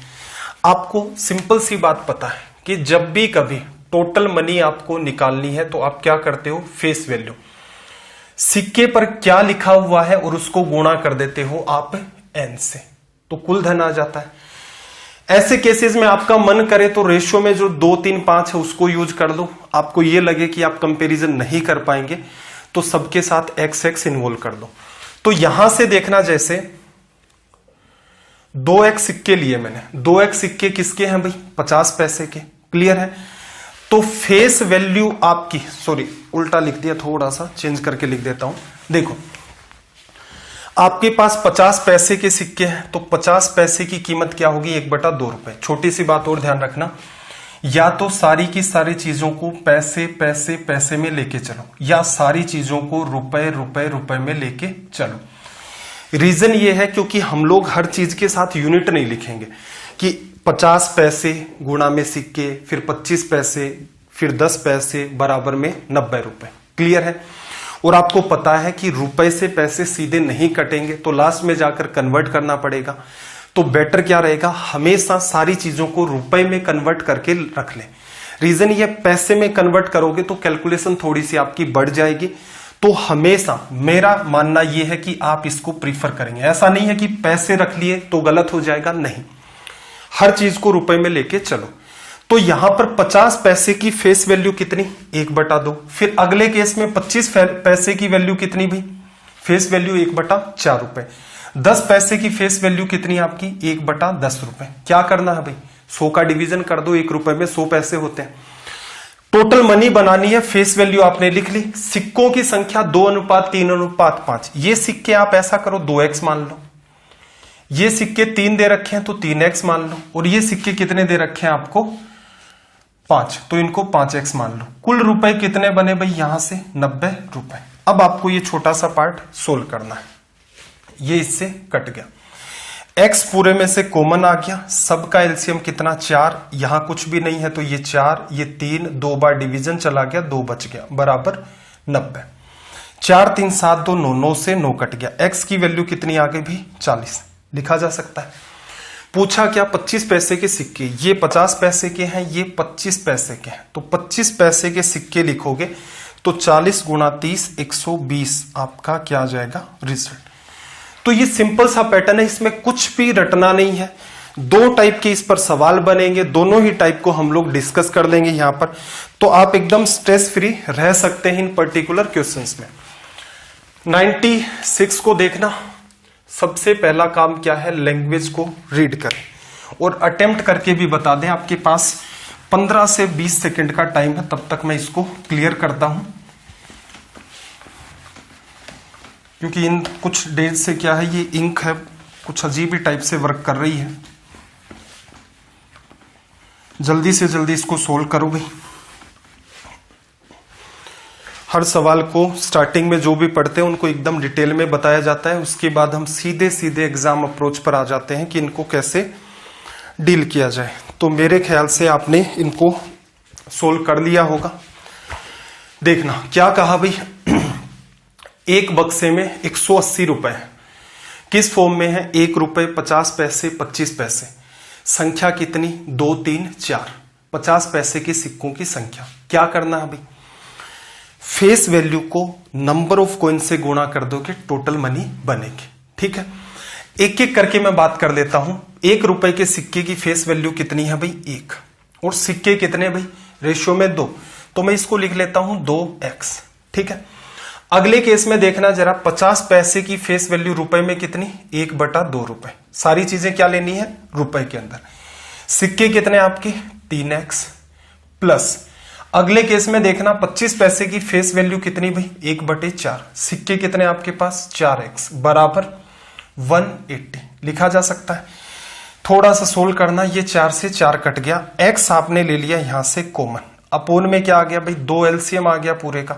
आपको सिंपल सी बात पता है कि जब भी कभी टोटल मनी आपको निकालनी है तो आप क्या करते हो? फेस वैल्यू, सिक्के पर क्या लिखा हुआ है और उसको गुणा कर देते हो आप n से, तो कुल धन आ जाता है। ऐसे केसेस में आपका मन करे तो रेशियो में जो 2, 3, 5 है उसको यूज कर लो। आपको ये लगे कि आप कंपैरिजन नहीं कर पाएंगे तो सबके साथ x इन्वॉल्व कर दो। तो यहां से देखना, जैसे 2x सिक्के लिए मैंने, 2x सिक्के किसके हैं भाई? 50 पैसे के। क्लियर है? तो फेस वैल्यू आपकी, सॉरी उल्टा लिख दिया, थोड़ा सा चेंज करके लिख देता हूं। देखो आपके पास 50 पैसे के सिक्के हैं तो 50 पैसे की कीमत क्या होगी? 1/2 रुपए। छोटी सी बात और ध्यान रखना, या तो सारी की सारी चीजों को पैसे पैसे पैसे में लेके चलो, या सारी चीजों को रुपए रुपए रुपए में लेके चलो। रीजन ये है क्योंकि हम लोग हर चीज के साथ यूनिट नहीं लिखेंगे कि 50 पैसे गुणा में सिक्के, फिर 25 पैसे, फिर 10 पैसे बराबर में 90 रुपए। क्लियर है? और आपको पता है कि रुपए से पैसे सीधे नहीं कटेंगे तो लास्ट में जाकर कन्वर्ट करना पड़ेगा। तो बेटर क्या रहेगा? हमेशा सारी चीजों को रुपए में कन्वर्ट करके रख लें। रीजन ये, पैसे में कन्वर्ट करोगे तो कैलकुलेशन थोड़ी सी आपकी बढ़ जाएगी। तो हमेशा मेरा मानना यह है कि आप इसको प्रीफर करेंगे। ऐसा नहीं है कि पैसे रख लिए तो गलत हो जाएगा, नहीं, हर चीज को रुपए में लेके चलो। तो यहां पर 50 पैसे की फेस वैल्यू कितनी? 1/2। फिर अगले केस में 25 पैसे की वैल्यू कितनी भी? फेस वैल्यू 1/4 रुपए। 10 पैसे की फेस वैल्यू कितनी आपकी? 1/10 रुपए। क्या करना है भाई? 100 का डिवीजन कर दो, 1 रुपए में 100 पैसे होते हैं। टोटल मनी बनानी है, फेस वैल्यू आपने लिख ली। सिक्कों की संख्या 2:3:5। ये सिक्के आप ऐसा करो 2x मान लो, ये सिक्के 3 दे रखे हैं तो 3x मान लो, और ये सिक्के कितने दे रखे हैं आपको? 5, तो इनको 5x मान लो। कुल रुपए कितने बने भाई? यहां से 90 रुपए। अब आपको ये छोटा सा पार्ट सोल्व करना है। ये इससे कट गया, x पूरे में से कॉमन आ गया, सबका एलसीएम कितना? 4। यहां कुछ भी नहीं है तो ये 4, ये 3, 2 बार डिवीजन चला गया, 2 बच गया, बराबर 90। 4, 3, 7, 2, 9, 9 से 9 कट गया। x की वैल्यू कितनी आ गई भी? 40 लिखा जा सकता है। पूछा क्या? 25 पैसे के सिक्के, ये 50 पैसे के हैं, ये 25 पैसे के हैं, तो 25 पैसे के सिक्के लिखोगे तो 40 गुणा 30 120 आपका क्या आ जाएगा? रिजल्ट। तो ये सिंपल सा पैटर्न है, इसमें कुछ भी रटना नहीं है। 2 टाइप के इस पर सवाल बनेंगे, दोनों ही टाइप को हम लोग डिस्कस कर लेंगे यहां पर, तो आप एकदम स्ट्रेस फ्री रह सकते हैं इन पर्टिकुलर क्वेश्चंस में। 96 को देखना, सबसे पहला काम क्या है? लैंग्वेज को रीड करें और अटेम्प्ट करके भी बता दें। आपके पास 15 से 20 सेकंड का टाइम है, तब तक मैं इसको क्लियर करता हूं, क्योंकि इन कुछ डेज से क्या है, ये इंक है कुछ अजीब ही टाइप से वर्क कर रही है। जल्दी से जल्दी इसको सोल्व करो भाई। हर सवाल को स्टार्टिंग में जो भी पढ़ते हैं उनको एकदम डिटेल में बताया जाता है, उसके बाद हम सीधे सीधे एग्जाम अप्रोच पर आ जाते हैं कि इनको कैसे डील किया जाए। तो मेरे ख्याल से आपने इनको सोल्व कर लिया होगा। देखना क्या कहा भाई, एक बक्से में 180 रुपए है, किस फॉर्म में है? 1 रुपए 50 पैसे 25 पैसे, संख्या कितनी? 2, 3, 4, 50 पैसे के सिक्कों की संख्या। क्या करना है भाई? फेस वैल्यू को नंबर ऑफ कॉइन से गुणा कर दोगे, टोटल मनी बनेगी। ठीक है, एक एक करके मैं बात कर लेता हूं। 1 रुपए के सिक्के की फेस वैल्यू कितनी है भाई? 1, और सिक्के कितने भाई? रेशियो में 2, तो मैं इसको लिख लेता हूं 2x। ठीक है, अगले केस में देखना जरा, 50 पैसे की फेस वैल्यू रुपए में कितनी? 1/2 रुपए। सारी चीजें क्या लेनी है? रुपए के अंदर। सिक्के कितने आपके? 3x प्लस अगले केस में देखना 25 पैसे की फेस वैल्यू कितनी भाई? 1/4। सिक्के कितने आपके पास? 4x बराबर 180 लिखा जा सकता है। थोड़ा सा सोल्व करना, ये 4 से 4 कट गया, x आपने ले लिया यहां से कॉमन, अपोन में क्या आ गया भाई? 2 एलसीएम आ गया पूरे का,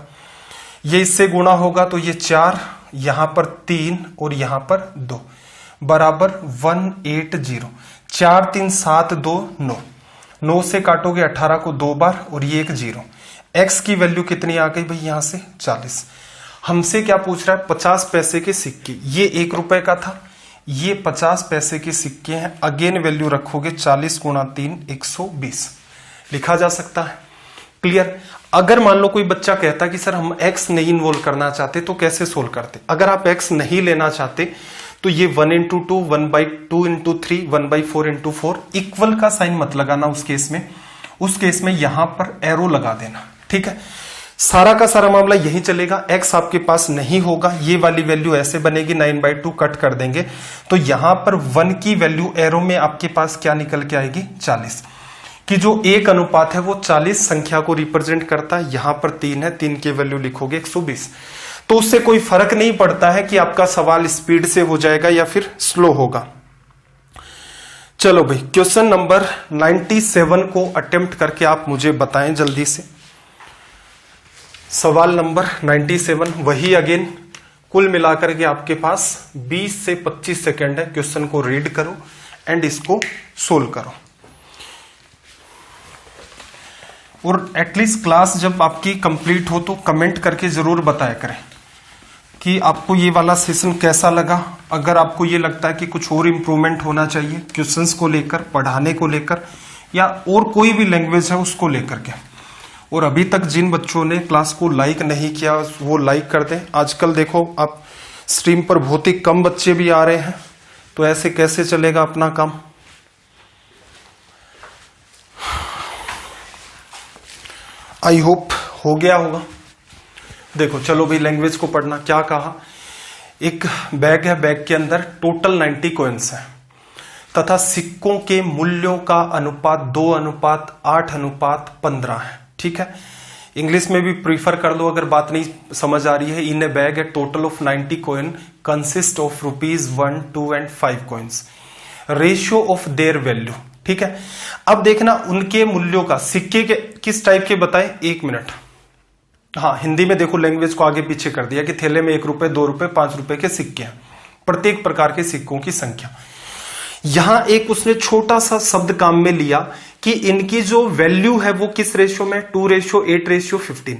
ये इससे गुणा होगा तो ये 4, यहां पर 3 और यहां पर 2 बराबर 180। 4, 3, 7, 2, 9, 9 से काटोगे 18 को 2 बार और ये एक 0। x की वैल्यू कितनी आ गई भाई यहां से 40। हमसे क्या पूछ रहा है 50 पैसे के सिक्के, ये 1 रुपए का था, ये 50 पैसे के सिक्के हैं। अगेन वैल्यू रखोगे 40 गुणा 3 120 लिखा जा सकता है। क्लियर। अगर मान लो कोई बच्चा कहता कि सर हम x नहीं इन्वॉल्व करना चाहते तो कैसे सोल्व करते। अगर आप x नहीं लेना चाहते तो ये 1 इंटू 2 1/2 इंटू 3 1/4 इंटू 4 इक्वल का साइन मत लगाना उस केस में। उस केस में यहां पर एरो लगा देना, ठीक है। सारा का सारा मामला यही चलेगा। x आपके पास नहीं होगा, ये वाली वैल्यू ऐसे बनेगी 9/2 कट कर देंगे तो यहां पर 1 की वैल्यू एरो में आपके पास क्या निकल के आएगी 40 कि जो एक अनुपात है वो 40 संख्या को रिप्रेजेंट करता है। यहां पर 3 है, 3 की वैल्यू लिखोगे 120। तो उससे कोई फर्क नहीं पड़ता है कि आपका सवाल स्पीड से हो जाएगा या फिर स्लो होगा। चलो भाई क्वेश्चन नंबर 97 को अटेम्प्ट करके आप मुझे बताएं जल्दी से। सवाल नंबर 97 वही अगेन कुल मिलाकर के आपके पास 20 से 25 सेकेंड है। क्वेश्चन को रीड करो एंड इसको सोल्व करो। और एटलीस्ट क्लास जब आपकी कंप्लीट हो तो कमेंट करके जरूर बताया करें कि आपको ये वाला सेशन कैसा लगा। अगर आपको ये लगता है कि कुछ और इम्प्रूवमेंट होना चाहिए क्वेश्चंस को लेकर, पढ़ाने को लेकर या और कोई भी लैंग्वेज है उसको लेकर के। और अभी तक जिन बच्चों ने क्लास को लाइक नहीं किया वो लाइक कर दें। आजकल देखो आप स्ट्रीम पर बहुत ही कम बच्चे भी आ रहे हैं, तो ऐसे कैसे चलेगा अपना काम। आई होप हो गया होगा। देखो चलो भाई लैंग्वेज को पढ़ना। क्या कहा, एक बैग है, बैग के अंदर टोटल 90 कॉइन्स है तथा सिक्कों के मूल्यों का अनुपात 2:8:15 है, ठीक है। इंग्लिश में भी प्रीफर कर लो अगर बात नहीं समझ आ रही है। इन ए बैग है total of 90 coin consist of rupees 1, 2 and 5 coins, ratio of their value, ठीक है। अब देखना उनके मूल्यों का, सिक्के के किस टाइप के बताए, 1 मिनट। हाँ हिंदी में देखो लैंग्वेज को आगे पीछे कर दिया कि थैले में 1 रुपए 2 रुपए 5 रुपए के सिक्के हैं, प्रत्येक प्रकार के सिक्कों की संख्या। यहां एक उसने छोटा सा शब्द काम में लिया कि इनकी जो वैल्यू है वो किस रेशियो में, 2:8:15।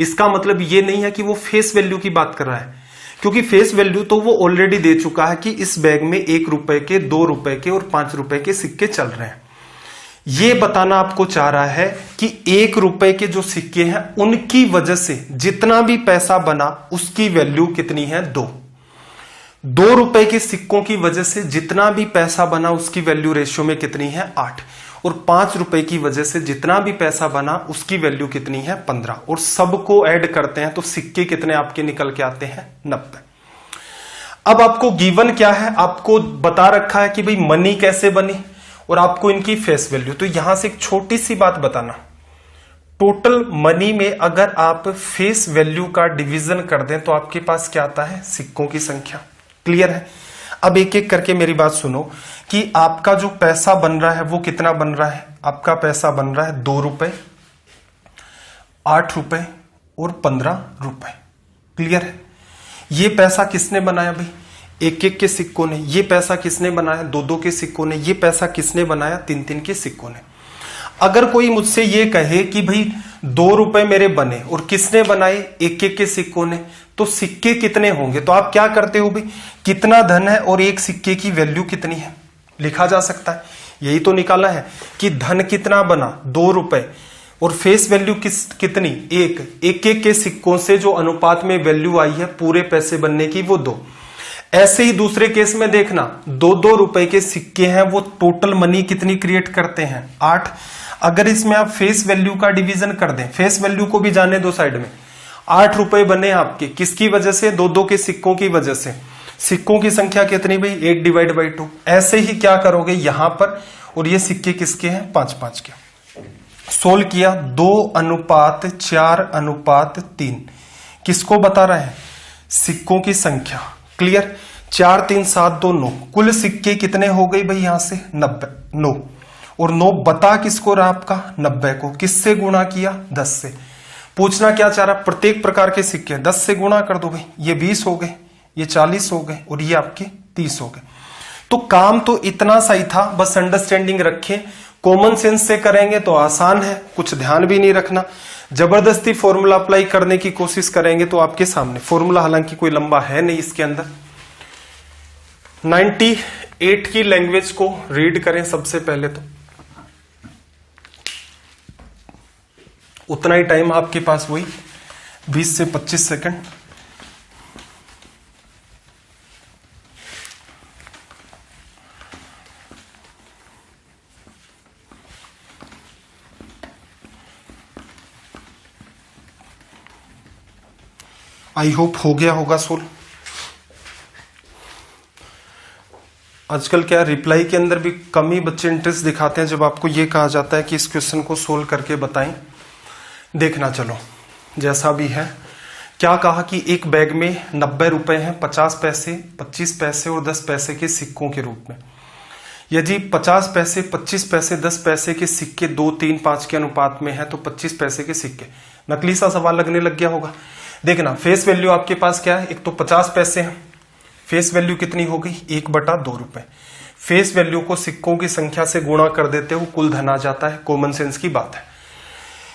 इसका मतलब ये नहीं है कि वो फेस वैल्यू की बात कर रहा है, क्योंकि फेस वैल्यू तो वो ऑलरेडी दे चुका है कि इस बैग में 1 रुपए के 2 रुपए के और 5 रुपए के सिक्के चल रहे हैं। ये बताना आपको चाह रहा है कि 1 रुपए के जो सिक्के हैं उनकी वजह से जितना भी पैसा बना उसकी वैल्यू कितनी है 2 रुपए के सिक्कों की वजह से जितना भी पैसा बना उसकी वैल्यू रेशियो में कितनी है 8, और 5 रुपए की वजह से जितना भी पैसा बना उसकी वैल्यू कितनी है 15, और सबको ऐड करते हैं तो सिक्के कितने आपके निकल के आते हैं 90। अब आपको गिवन क्या है, आपको बता रखा है कि भाई मनी कैसे बनी और आपको इनकी फेस वैल्यू। तो यहां से एक छोटी सी बात बताना, टोटल मनी में अगर आप फेस वैल्यू का डिवीजन कर दें तो आपके पास क्या आता है, सिक्कों की संख्या। क्लियर है। अब एक एक करके मेरी बात सुनो कि आपका जो पैसा बन रहा है वो कितना बन रहा है। आपका पैसा बन रहा है 2 रुपए, 8 रुपए और 15 रुपए। क्लियर है। ये पैसा किसने बनाया भाई, 1-1 के सिक्कों ने। ये पैसा किसने बनाया, 2-2 के सिक्कों ने। ये पैसा किसने बनाया, 3-3 के सिक्कों ने। अगर कोई मुझसे ये कहे कि भाई 2 रुपए मेरे बने और किसने बनाए, 1-1 के सिक्कों ने, तो सिक्के कितने होंगे। तो आप क्या करते हो भाई, कितना धन है और एक सिक्के की वैल्यू कितनी है लिखा जा सकता है। यही तो निकाला है कि धन कितना बना 2 रुपए और फेस वैल्यू कितनी 1-1 के सिक्कों से जो अनुपात में वैल्यू आई है पूरे पैसे बनने की वो 2। ऐसे ही दूसरे केस में देखना 2-2 रुपए के सिक्के हैं, वो टोटल मनी कितनी क्रिएट करते हैं 8। अगर इसमें आप फेस वैल्यू का डिवीजन कर दें, फेस वैल्यू को भी जाने दो साइड में, 8 रुपए बने आपके किसकी वजह से, 2-2 के सिक्कों की वजह से। सिक्कों की संख्या कितनी भाई, 8/2। ऐसे ही क्या करोगे यहां पर, और ये सिक्के किसके हैं 5-5 के। सोल्व किया 2:4:3 किसको बता रहे हैं, सिक्कों की संख्या। क्लियर। 4 3 7 2 9, कुल सिक्के कितने हो गई भाई यहां से 9, और 9 बता किसको रहा आपका 90 को। किससे गुणा किया 10 से। पूछना क्या चाह रहा, प्रत्येक प्रकार के सिक्के 10 से गुणा कर दो भाई, ये 20 हो गए, ये 40 हो गए और ये आपके 30 हो गए। तो काम तो इतना सा ही था, बस अंडरस्टैंडिंग रखें। कॉमन सेंस से करेंगे तो आसान है, कुछ ध्यान भी नहीं रखना। जबरदस्ती फॉर्मूला अप्लाई करने की कोशिश करेंगे तो आपके सामने फॉर्मूला हालांकि कोई लंबा है नहीं इसके अंदर। 98 की लैंग्वेज को रीड करें सबसे पहले तो उतना ही टाइम आपके पास वही 20 से 25 सेकंड। आई होप हो गया होगा सोल्व। आजकल क्या रिप्लाई के अंदर भी कम ही बच्चे इंटरेस्ट दिखाते हैं जब आपको ये कहा जाता है कि इस क्वेश्चन को सोल्व करके बताएं। देखना चलो जैसा भी है। क्या कहा कि एक बैग में 90 रुपए हैं, 50 पैसे, 25 पैसे और 10 पैसे के सिक्कों के रूप में। यदि 50 पैसे, 25 पैसे, 10 पैसे के सिक्के 2, 3, 5 के अनुपात में है तो 25 पैसे के सिक्के। नकली सा सवाल लगने लग गया होगा। देखना फेस वैल्यू आपके पास क्या है, एक तो 50 पैसे हैं, फेस वैल्यू कितनी हो गई 1/2 रुपए। फेस वैल्यू को सिक्कों की संख्या से गुणा कर देते हो कुल धन आ जाता है, कॉमन सेंस की बात है।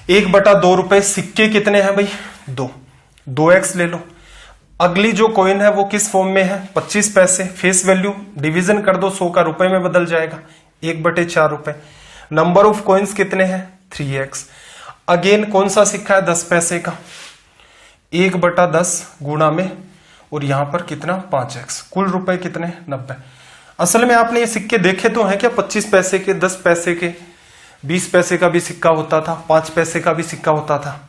1/2 रुपए, सिक्के कितने हैं भाई 2x ले लो। अगली जो कॉइन है वो किस फॉर्म में है 25 पैसे, फेस वैल्यू डिवीजन कर दो 100 का रुपए में बदल जाएगा 1/4 रुपए। नंबर ऑफ कॉइन्स कितने हैं 3x। अगेन कौन सा सिक्का है 10 पैसे का, 1/10 गुणा में और यहां पर कितना 5x, कुल रुपए कितने 90। असल में आपने ये सिक्के देखे तो हैं क्या 25 पैसे के, 10 पैसे के, 20 पैसे का भी सिक्का होता था, 5 पैसे का भी सिक्का होता था।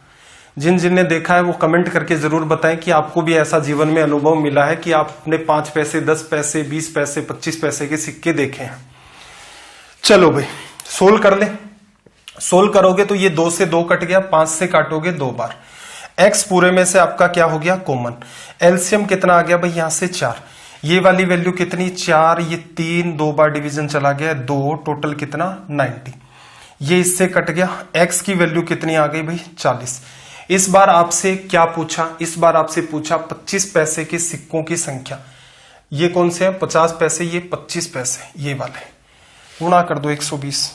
जिन जिनने देखा है वो कमेंट करके जरूर बताएं कि आपको भी ऐसा जीवन में अनुभव मिला है कि आपने 5 पैसे, 10 पैसे, 20 पैसे, 25 पैसे के सिक्के देखे हैं। चलो भाई सोल्व कर ले। सोल्व करोगे तो ये 2 से 2 कट गया, 5 से काटोगे 2 बार। x पूरे में से आपका क्या हो गया कॉमन। एलसीएम कितना आ गया भाई यहां से 4। ये वाली वैल्यू कितनी 4, ये 3, 2 बार डिवीजन चला गया 2, टोटल कितना 90। ये इससे कट गया। x की वैल्यू कितनी आ गई भाई 40। इस बार आपसे क्या पूछा, इस बार आपसे पूछा 25 पैसे के सिक्कों की संख्या। ये कौन से है 50 पैसे, ये 25 पैसे, ये वाले गुणा कर दो 120।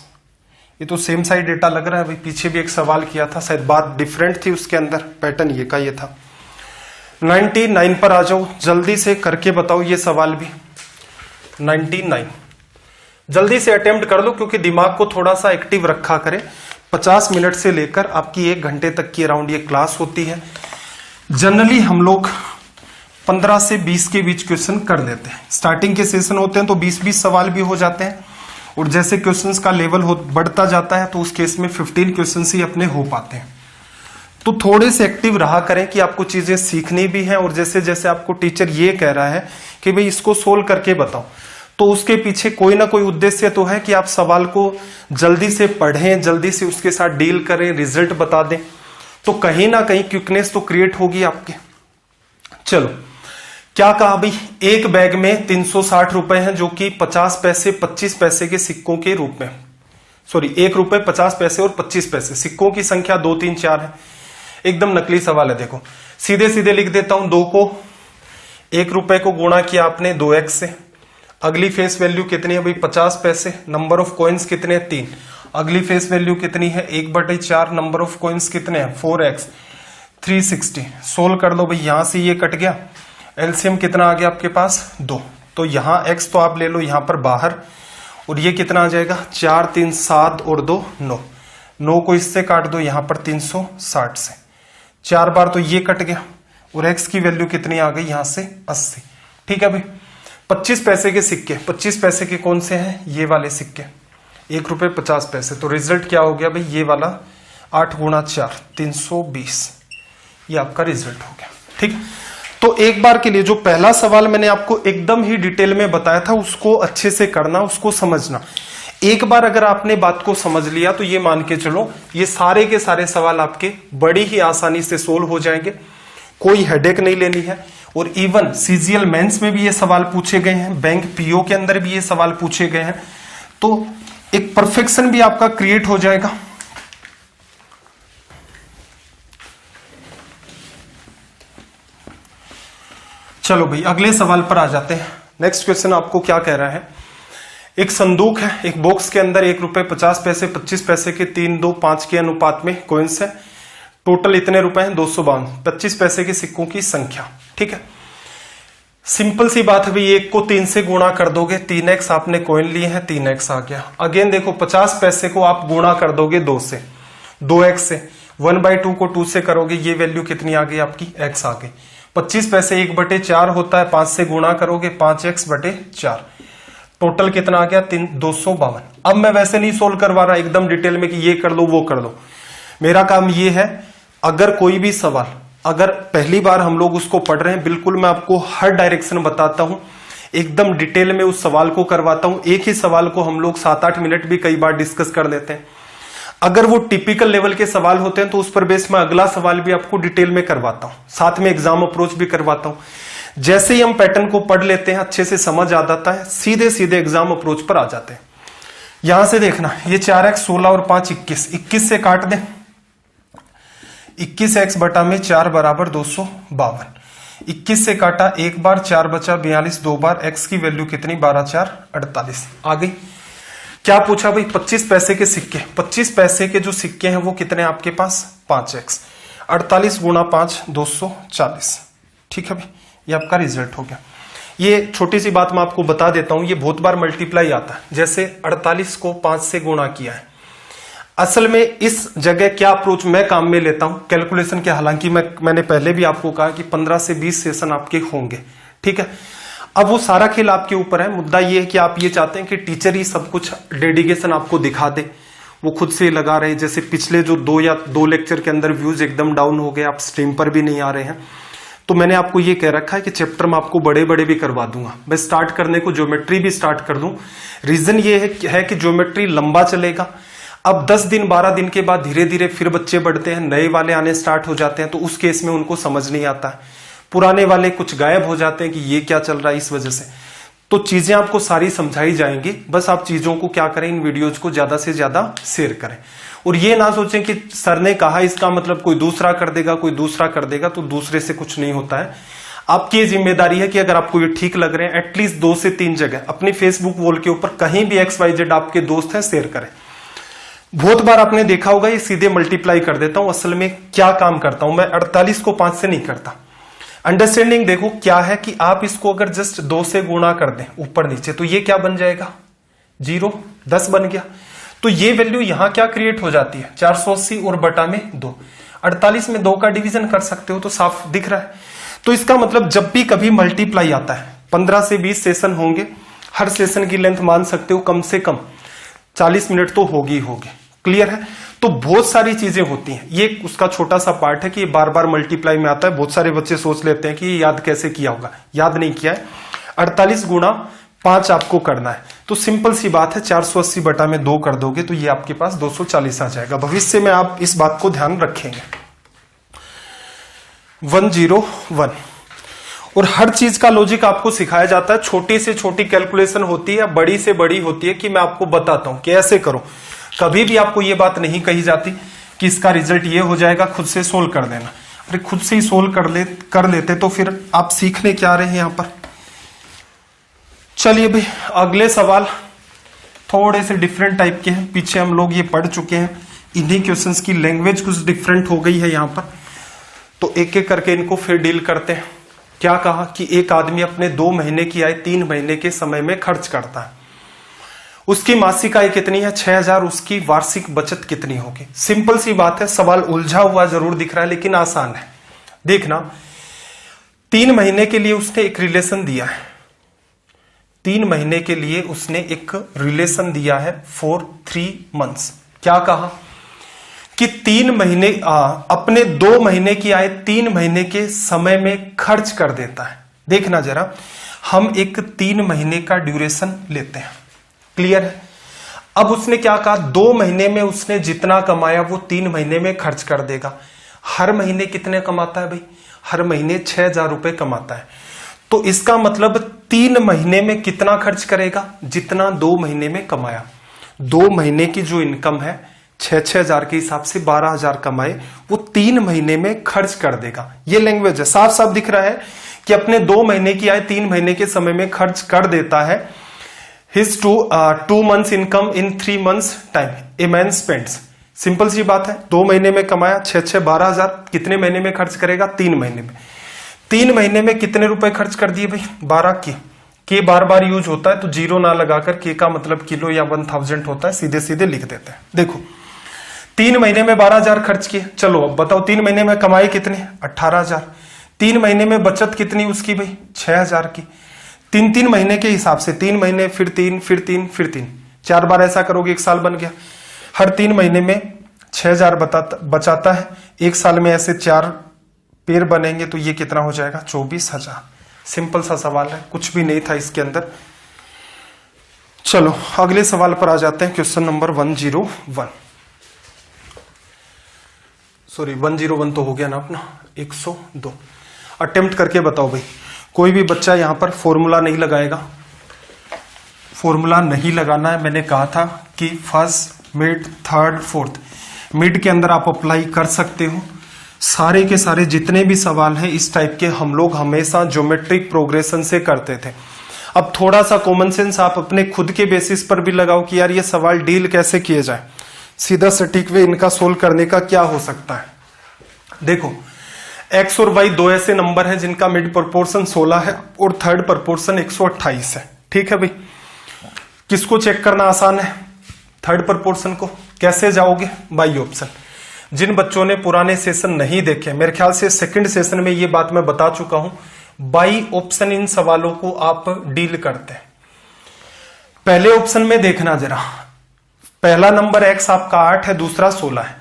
ये तो सेम साइड डेटा लग रहा है भाई, पीछे भी एक सवाल किया था, शायद बात डिफरेंट थी उसके अंदर, पैटर्न ये का ये था। 99 पर आ जाओ, जल्दी से करके बताओ ये सवाल भी। 99 जल्दी से अटेम्प्ट कर लो क्योंकि दिमाग को थोड़ा सा एक्टिव रखा करें। 50 मिनट से लेकर आपकी 1 घंटे तक की अराउंड ये क्लास होती है। जनरली हम लोग 15 से 20 के बीच क्वेश्चन कर लेते हैं। स्टार्टिंग के सेशन होते हैं तो 20-20 सवाल भी हो जाते हैं और जैसे क्वेश्चंस का लेवल बढ़ता जाता है तो उस केस में 15 क्वेश्चंस ही अपने हो पाते हैं। तो थोड़े से एक्टिव रहा करें कि आपको चीजें सीखनी भी है और जैसे जैसे आपको टीचर ये कह रहा है कि भाई इसको सोल्व करके बताओ तो उसके पीछे कोई ना कोई उद्देश्य तो है कि आप सवाल को जल्दी से पढ़ें, जल्दी से उसके साथ डील करें, रिजल्ट बता दें, तो कहीं ना कहीं क्विकनेस तो क्रिएट होगी आपके। चलो क्या कहा भाई, एक बैग में 360 रुपए हैं जो कि 50 पैसे 25 पैसे के सिक्कों के रूप में, सॉरी 1 रुपए 50 पैसे और 25 पैसे, सिक्कों की संख्या 2, 3, 4 है। एकदम नकली सवाल है, देखो सीधे सीधे लिख देता हूं। 2 को 1 रुपए को गुणा किया आपने 2x से। अगली फेस वैल्यू कितनी है भाई 50 पैसे। नंबर ऑफ कॉइन्स कितने 3। अगली फेस वैल्यू कितनी है 1/4। नंबर ऑफ कॉइन्स कितने हैं 4x 360। सोल्व कर लो भाई, यहां से ये कट गया, एलसीएम कितना आ गया आपके पास 2। तो यहां x तो आप ले लो यहां पर बाहर और ये कितना आ जाएगा 4, 3, 7 और 2 9। 9 को इससे काट दो यहां पर 360 से, 4 बार तो ये कट गया और x की वैल्यू कितनी आ गई यहां से 80। ठीक है भाई, 25 पैसे के सिक्के, 25 पैसे के कौन से हैं ये वाले सिक्के, 1 रुपए 50 पैसे। तो रिजल्ट क्या हो गया भाई ये वाला 8 गुणा 4 320, ये आपका रिजल्ट हो गया। ठीक, तो एक बार के लिए जो पहला सवाल मैंने आपको एकदम ही डिटेल में बताया था उसको अच्छे से करना, उसको समझना। एक बार अगर आपने बात को समझ लिया तो ये मान के चलो ये सारे के सारे सवाल आपके बड़ी ही आसानी से सोल्व हो जाएंगे, कोई हेडेक नहीं लेनी है। और इवन सीजीएल मेंस में भी ये सवाल पूछे गए हैं, बैंक पीओ के अंदर भी ये सवाल पूछे गए हैं, तो एक परफेक्शन भी आपका क्रिएट हो जाएगा। चलो भाई अगले सवाल पर आ जाते हैं। नेक्स्ट क्वेश्चन आपको क्या कह रहा है, एक संदूक है, एक बॉक्स के अंदर 1 रुपए 50 पैसे 25 पैसे के 3, 2, 5 के अनुपात में कॉइन्स है। टोटल इतने रुपए हैं 252, 25 पैसे के सिक्कों की संख्या। ठीक है, सिंपल सी बात है भाई, एक को 3 से गुणा कर दोगे, 3x आपने कॉइन लिए हैं, 3x आ गया। अगेन देखो 50 पैसे को आप गुणा कर दोगे 2 से, 2x से, 1/2 को 2 से करोगे, ये वैल्यू कितनी आ गई आपकी, x आ गई। 25 पैसे 1/4 होता है, 5 से गुणा करोगे 5x/4, टोटल कितना आ गया 252। अब मैं वैसे नहीं सोल्व करवा रहा एकदम डिटेल में कि ये कर लो वो कर लो, मेरा काम ये है, अगर कोई भी सवाल, अगर पहली बार हम लोग उसको पढ़ रहे हैं, बिल्कुल मैं आपको हर डायरेक्शन बताता हूं, एकदम डिटेल में उस सवाल को करवाता हूं। एक ही सवाल को हम लोग 7-8 मिनट भी कई बार डिस्कस कर लेते हैं। अगर वो टिपिकल लेवल के सवाल होते हैं तो उस पर बेस में अगला सवाल भी आपको डिटेल में करवाता हूं, साथ में एग्जाम अप्रोच भी करवाता हूं। जैसे ही हम पैटर्न को पढ़ लेते हैं, अच्छे से समझ आ जाता है, सीधे सीधे एग्जाम अप्रोच पर आ जाते हैं। यहां से देखना, ये 4x 16 और 5 21, 21 से काट दें, 21x बटा में 4 बराबर 252, 21 से काटा एक बार, 4 बचा 42, 2 बार, x की वैल्यू कितनी, 12×4 48 आ गई। क्या पूछा भाई, 25 पैसे के सिक्के, 25 पैसे के जो सिक्के हैं वो कितने आपके पास, 5x, 48 गुणा 5 240। ठीक है भाई, ये आपका रिजल्ट हो गया। ये छोटी सी बात मैं आपको बता देता हूं, ये बहुत बार मल्टीप्लाई आता है, जैसे 48 को 5 से गुणा किया है। असल में इस जगह क्या अप्रोच मैं काम में लेता हूं कैलकुलेशन के, हालांकि मैंने पहले भी आपको कहा कि 15 से 20 सेशन आपके होंगे। ठीक है, अब वो सारा खेल आपके ऊपर है। मुद्दा ये है कि आप ये चाहते हैं कि टीचर ही सब कुछ डेडिकेशन आपको दिखा दे, वो खुद से लगा रहे। जैसे पिछले जो 2 लेक्चर के अंदर व्यूज एकदम डाउन हो गए, आप स्ट्रीम पर भी नहीं आ रहे हैं, तो मैंने आपको ये कह रखा है कि चैप्टर में आपको बड़े बड़े भी करवा दूंगा। मैं स्टार्ट करने को ज्योमेट्री भी स्टार्ट कर दूं। रीजन ये है कि ज्योमेट्री लंबा चलेगा। अब 10 दिन 12 दिन के बाद धीरे धीरे फिर बच्चे बढ़ते हैं, नए वाले आने स्टार्ट हो जाते हैं, तो उस केस में उनको समझ नहीं आता है। पुराने वाले कुछ गायब हो जाते हैं कि ये क्या चल रहा है, इस वजह से। तो चीजें आपको सारी समझाई जाएंगी, बस आप चीजों को क्या करें, इन वीडियोज को ज्यादा से ज्यादा शेयर करें। और ये ना सोचें कि सर ने कहा इसका मतलब कोई दूसरा कर देगा, कोई दूसरा कर देगा, तो दूसरे से कुछ नहीं होता है। आपकी ये जिम्मेदारी है कि अगर आपको ये ठीक लग रहे हैं, एटलीस्ट 2 से 3 जगह अपनी फेसबुक वॉल के ऊपर कहीं भी XYZ आपके दोस्त हैं, शेयर करें। बहुत बार आपने देखा होगा ये सीधे मल्टीप्लाई कर देता हूं, असल में क्या काम करता हूं मैं, 48 को 5 से नहीं करता। अंडरस्टैंडिंग देखो क्या है कि आप इसको अगर जस्ट 2 से गुणा कर दें ऊपर नीचे, तो ये क्या बन जाएगा, 0, 10 बन गया। तो ये वैल्यू यहां क्या क्रिएट हो जाती है, 480 और बटा में 2, 48 में 2 का डिवीजन कर सकते हो, तो साफ दिख रहा है। तो इसका मतलब जब भी कभी मल्टीप्लाई आता है, 15 से 20 सेशन होंगे, हर सेशन की लेंथ मान सकते हो कम से कम 40 मिनट तो होगी। क्लियर है? तो बहुत सारी चीजें होती हैं, ये उसका छोटा सा पार्ट है कि ये बार बार मल्टीप्लाई में आता है। बहुत सारे बच्चे सोच लेते हैं कि ये याद कैसे किया होगा, याद नहीं किया है। 48 गुणा 5 आपको करना है, तो सिंपल सी बात है, 480 बटा में 2 कर दोगे तो ये आपके पास 240 आ जाएगा। भविष्य में आप इस बात को ध्यान रखेंगे। 101, और हर चीज का लॉजिक आपको सिखाया जाता है। छोटी से छोटी कैलकुलेशन होती है, बड़ी से बड़ी होती है, कि मैं आपको बताता हूं कि ऐसे करो। कभी भी आपको ये बात नहीं कही जाती कि इसका रिजल्ट ये हो जाएगा, खुद से सोल्व कर देना। अरे खुद से ही सोल्व कर लेते तो फिर आप सीखने क्या रहे हैं यहां पर। चलिए भाई, अगले सवाल थोड़े से डिफरेंट टाइप के हैं, पीछे हम लोग ये पढ़ चुके हैं। इन्हीं क्वेश्चंस की लैंग्वेज कुछ डिफरेंट हो गई है यहां पर, तो एक एक करके इनको फिर डील करते हैं। क्या कहा कि एक आदमी अपने 2 महीने की आय 3 महीने के समय में खर्च करता है, उसकी मासिक आय कितनी है, 6000, उसकी वार्षिक बचत कितनी होगी। सिंपल सी बात है, सवाल उलझा हुआ जरूर दिख रहा है लेकिन आसान है। देखना, 3 महीने के लिए उसने एक रिलेशन दिया है, 3 महीने के लिए उसने एक रिलेशन दिया है फॉर 3 मंथ्स। क्या कहा कि 3 महीने अपने 2 महीने की आय 3 महीने के समय में खर्च कर देता है। देखना जरा, हम एक 3 महीने का ड्यूरेशन लेते हैं। क्लियर है? अब उसने क्या कहा, 2 महीने में उसने जितना कमाया वो 3 महीने में खर्च कर देगा। हर महीने कितने कमाता है भाई, हर महीने 6000 रुपए कमाता है। तो इसका मतलब 3 महीने में कितना खर्च करेगा, जितना 2 महीने में कमाया। 2 महीने की जो इनकम है 6,000 के हिसाब से 12,000 कमाए, वो 3 महीने में खर्च कर देगा। ये लैंग्वेज है, साफ साफ दिख रहा है कि अपने 2 महीने की आय 3 महीने के समय में खर्च कर देता है। His 2 months income in 3 months time, a man spends। Simple सी बात है, 2 महीने में कमाया 6 12,000, कितने महीने में खर्च करेगा? 3 महीने में। 3 महीने में कितने रुपए खर्च कर दिए भाई? 12 के बार बार यूज होता है तो जीरो ना लगाकर के का मतलब किलो या 1000 होता है, सीधे सीधे लिख देते हैं। देखो 3 महीने में 12,000 खर्च किए, चलो अब बताओ 3 महीने में कमाई कितनी? 18,000। 3 महीने में बचत कितनी उसकी भाई? 6,000 की। 3 महीने के हिसाब से 3 महीने, फिर 3, फिर 3, फिर 3, 4 बार ऐसा करोगे 1 साल बन गया। हर 3 महीने में 6,000 बचाता है, 1 साल में ऐसे 4 पेड़ बनेंगे तो ये कितना हो जाएगा? 24,000। सिंपल सा सवाल है, कुछ भी नहीं था इसके अंदर। चलो अगले सवाल पर आ जाते हैं, क्वेश्चन नंबर 101। सॉरी 101 तो हो गया ना अपना, 102। अटेम्प्ट करके बताओ भाई, कोई भी बच्चा यहां पर फॉर्मूला नहीं लगाएगा, फॉर्मूला नहीं लगाना है। मैंने कहा था कि first, mid, third, fourth, mid के अंदर आप अप्लाई कर सकते हो। सारे के सारे जितने भी सवाल हैं इस टाइप के हम लोग हमेशा ज्योमेट्रिक प्रोग्रेशन से करते थे। अब थोड़ा सा कॉमन सेंस आप अपने खुद के बेसिस पर भी लगाओ कि यार ये सवाल डील कैसे किए जाए, सीधा सटीक वे इनका सोल्व करने का क्या हो सकता है। देखो x और y दो ऐसे नंबर हैं जिनका मिड प्रोपोर्शन 16 है और थर्ड प्रोपोर्शन 128 है। ठीक है भाई, किसको चेक करना आसान है? थर्ड प्रोपोर्शन को। कैसे जाओगे? By option. जिन बच्चों ने पुराने सेशन नहीं देखे, मेरे ख्याल से सेकंड सेशन में ये बात मैं बता चुका हूं, बाई ऑप्शन इन सवालों को आप डील करते हैं। पहले ऑप्शन में देखना जरा, पहला नंबर x आपका 8 है, दूसरा 16 है।